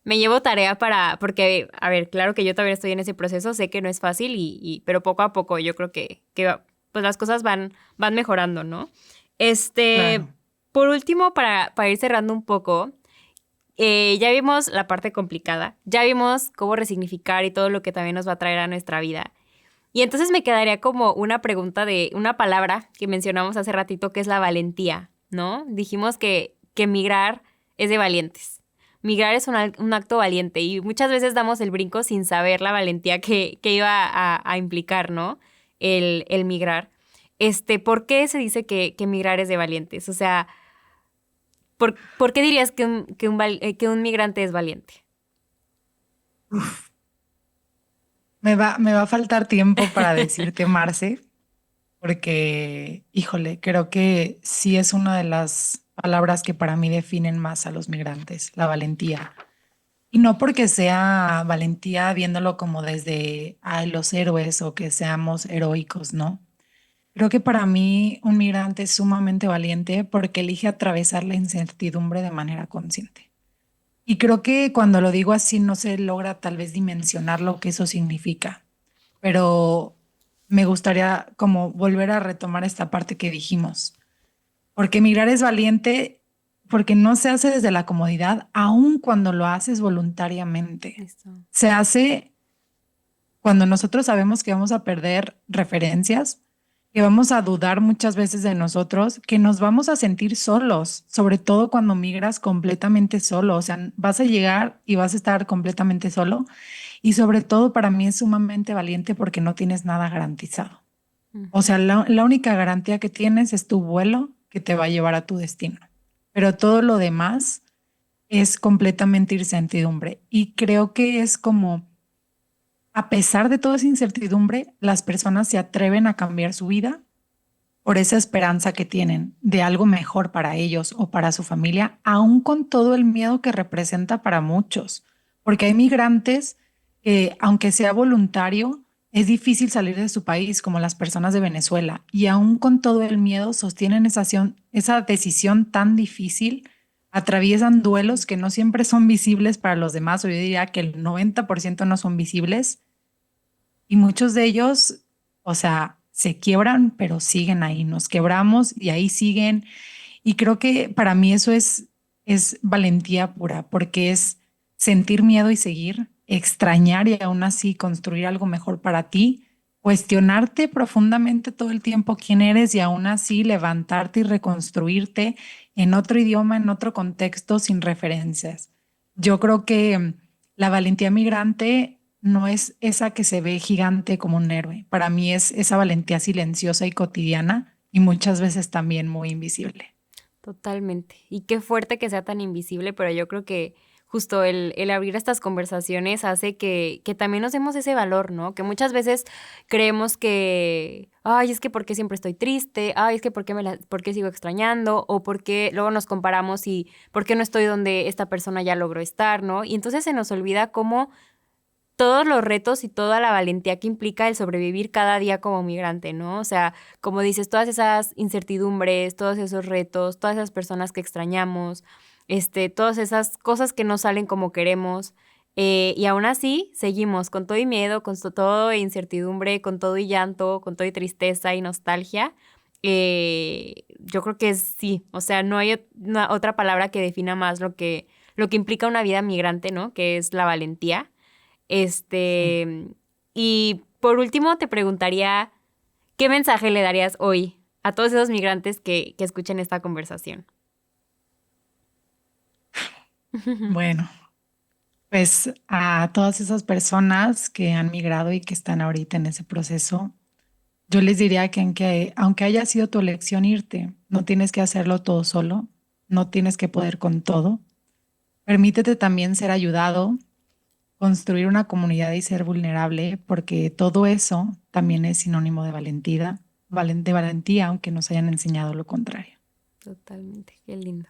llevo tarea porque, a ver, claro que yo también estoy en ese proceso, sé que no es fácil, pero poco a poco yo creo que pues las cosas van mejorando, ¿no? Este, claro. por último, para ir cerrando un poco, ya vimos la parte complicada, ya vimos cómo resignificar y todo lo que también nos va a traer a nuestra vida. Y entonces me quedaría como una pregunta de una palabra que mencionamos hace ratito, que es la valentía, ¿no? Dijimos que migrar es de valientes. Migrar es un acto valiente y muchas veces damos el brinco sin saber la valentía que iba a implicar, ¿no? El migrar. ¿Por qué se dice que migrar es de valientes? O sea, ¿por qué dirías que un migrante es valiente? Me va a faltar tiempo para decirte, Marce, porque, híjole, creo que sí es una de las palabras que para mí definen más a los migrantes, la valentía. Y no porque sea valentía viéndolo como desde ay, los héroes o que seamos heroicos, ¿no? Creo que para mí un migrante es sumamente valiente porque elige atravesar la incertidumbre de manera consciente. Y creo que cuando lo digo así no se logra tal vez dimensionar lo que eso significa, pero me gustaría como volver a retomar esta parte que dijimos, porque migrar es valiente porque no se hace desde la comodidad, aun cuando lo haces voluntariamente. Listo. Se hace cuando nosotros sabemos que vamos a perder referencias, que vamos a dudar muchas veces de nosotros, que nos vamos a sentir solos, sobre todo cuando migras completamente solo, o sea, vas a llegar y vas a estar completamente solo y sobre todo para mí es sumamente valiente porque no tienes nada garantizado. O sea, la única garantía que tienes es tu vuelo que te va a llevar a tu destino, pero todo lo demás es completamente incertidumbre y creo que es como a pesar de toda esa incertidumbre, las personas se atreven a cambiar su vida por esa esperanza que tienen de algo mejor para ellos o para su familia, aun con todo el miedo que representa para muchos. Porque hay migrantes que, aunque sea voluntario, es difícil salir de su país, como las personas de Venezuela, y aun con todo el miedo sostienen esa decisión tan difícil, atraviesan duelos que no siempre son visibles para los demás, o yo diría que el 90% no son visibles y muchos de ellos, o sea, se quiebran, pero siguen ahí, nos quebramos y ahí siguen. Y creo que para mí eso es valentía pura, porque es sentir miedo y seguir, extrañar y aún así construir algo mejor para ti, cuestionarte profundamente todo el tiempo quién eres y aún así levantarte y reconstruirte en otro idioma, en otro contexto, sin referencias. Yo creo que la valentía migrante no es esa que se ve gigante como un héroe. Para mí es esa valentía silenciosa y cotidiana y muchas veces también muy invisible. Totalmente. Y qué fuerte que sea tan invisible, pero yo creo que justo el abrir estas conversaciones hace que también nos demos ese valor, ¿no? Que muchas veces creemos que, ay, es que ¿por qué siempre estoy triste? Ay, es que ¿por qué sigo extrañando? O por qué luego nos comparamos y ¿por qué no estoy donde esta persona ya logró estar, ¿no? Y entonces se nos olvida cómo todos los retos y toda la valentía que implica el sobrevivir cada día como migrante, ¿no? O sea, como dices, todas esas incertidumbres, todos esos retos, todas esas personas que extrañamos, todas esas cosas que no salen como queremos. Y aún así, seguimos con todo y miedo, con todo e incertidumbre, con todo y llanto, con todo y tristeza y nostalgia. Yo creo que sí, o sea, no hay otra palabra que defina más lo que implica una vida migrante, ¿no? Que es la valentía. Sí. Y por último te preguntaría, ¿qué mensaje le darías hoy a todos esos migrantes que escuchen esta conversación? Bueno, pues a todas esas personas que han migrado y que están ahorita en ese proceso, yo les diría que aunque haya sido tu elección irte, no tienes que hacerlo todo solo, no tienes que poder con todo. Permítete también ser ayudado, construir una comunidad y ser vulnerable, porque todo eso también es sinónimo de valentía, de valentía, aunque nos hayan enseñado lo contrario. Totalmente, qué lindo.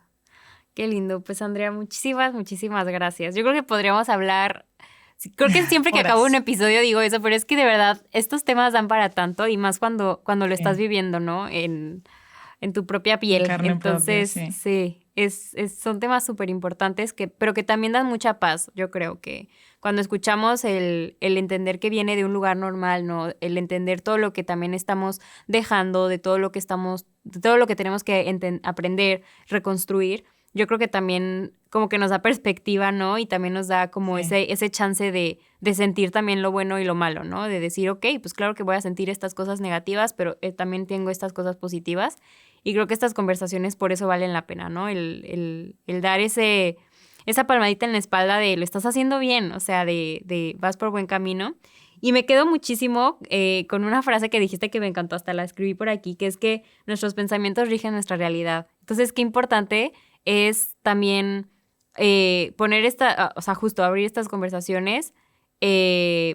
Qué lindo. Pues Andrea, muchísimas, muchísimas gracias. Yo creo que podríamos hablar, sí, creo que siempre que acabo un Horas. episodio digo eso, pero es que de verdad estos temas dan para tanto y más cuando lo estás Sí, viviendo, ¿no? En tu propia en piel. carne propia, Entonces, sí. sí, son temas súper importantes pero que también dan mucha paz. Yo creo que cuando escuchamos el entender que viene de un lugar normal, ¿no? El entender todo lo que también estamos dejando, de todo lo que tenemos que aprender, reconstruir, yo creo que también como que nos da perspectiva, ¿no? Y también nos da como Sí. ese chance de sentir también lo bueno y lo malo, ¿no? De decir, ok, pues claro que voy a sentir estas cosas negativas, pero también tengo estas cosas positivas. Y creo que estas conversaciones por eso valen la pena, ¿no? El dar esa palmadita en la espalda de lo estás haciendo bien, o sea, de vas por buen camino. Y me quedo muchísimo con una frase que dijiste que me encantó, hasta la escribí por aquí, que es que nuestros pensamientos rigen nuestra realidad. Entonces, qué importante es también poner o sea, justo abrir estas conversaciones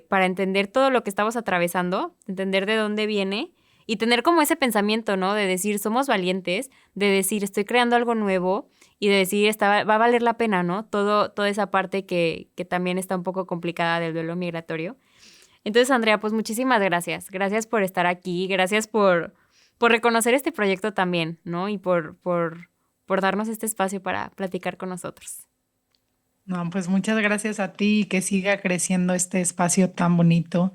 para entender todo lo que estamos atravesando, entender de dónde viene y tener como ese pensamiento, ¿no? De decir, somos valientes, de decir, estoy creando algo nuevo y de decir, va a valer la pena, ¿no? Toda esa parte que también está un poco complicada del duelo migratorio. Entonces, Andrea, pues muchísimas gracias. Gracias por estar aquí, gracias por reconocer este proyecto también, ¿no? Y por darnos este espacio para platicar con nosotros. No, pues muchas gracias a ti y que siga creciendo este espacio tan bonito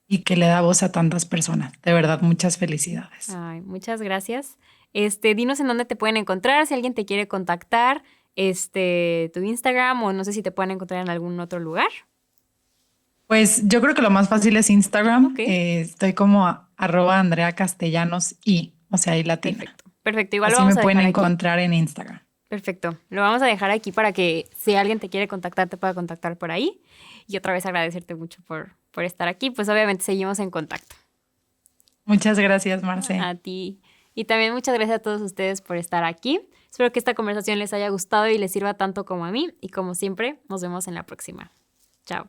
y que le da voz a tantas personas. De verdad, muchas felicidades. Ay, muchas gracias. Dinos en dónde te pueden encontrar, si alguien te quiere contactar, tu Instagram o no sé si te pueden encontrar en algún otro lugar. Pues yo creo que lo más fácil es Instagram. Ok, Estoy como @Andrea Castellanos y, o sea, y latina. perfecto. Perfecto, igual lo Así me vamos a pueden dejar aquí. encontrar en Instagram. Perfecto, lo vamos a dejar aquí para que si alguien te quiere contactar, te pueda contactar por ahí. Y otra vez agradecerte mucho por estar aquí. Pues obviamente seguimos en contacto. Muchas gracias, Marce. A ti. Y también muchas gracias a todos ustedes por estar aquí. Espero que esta conversación les haya gustado y les sirva tanto como a mí. Y como siempre, nos vemos en la próxima. Chao.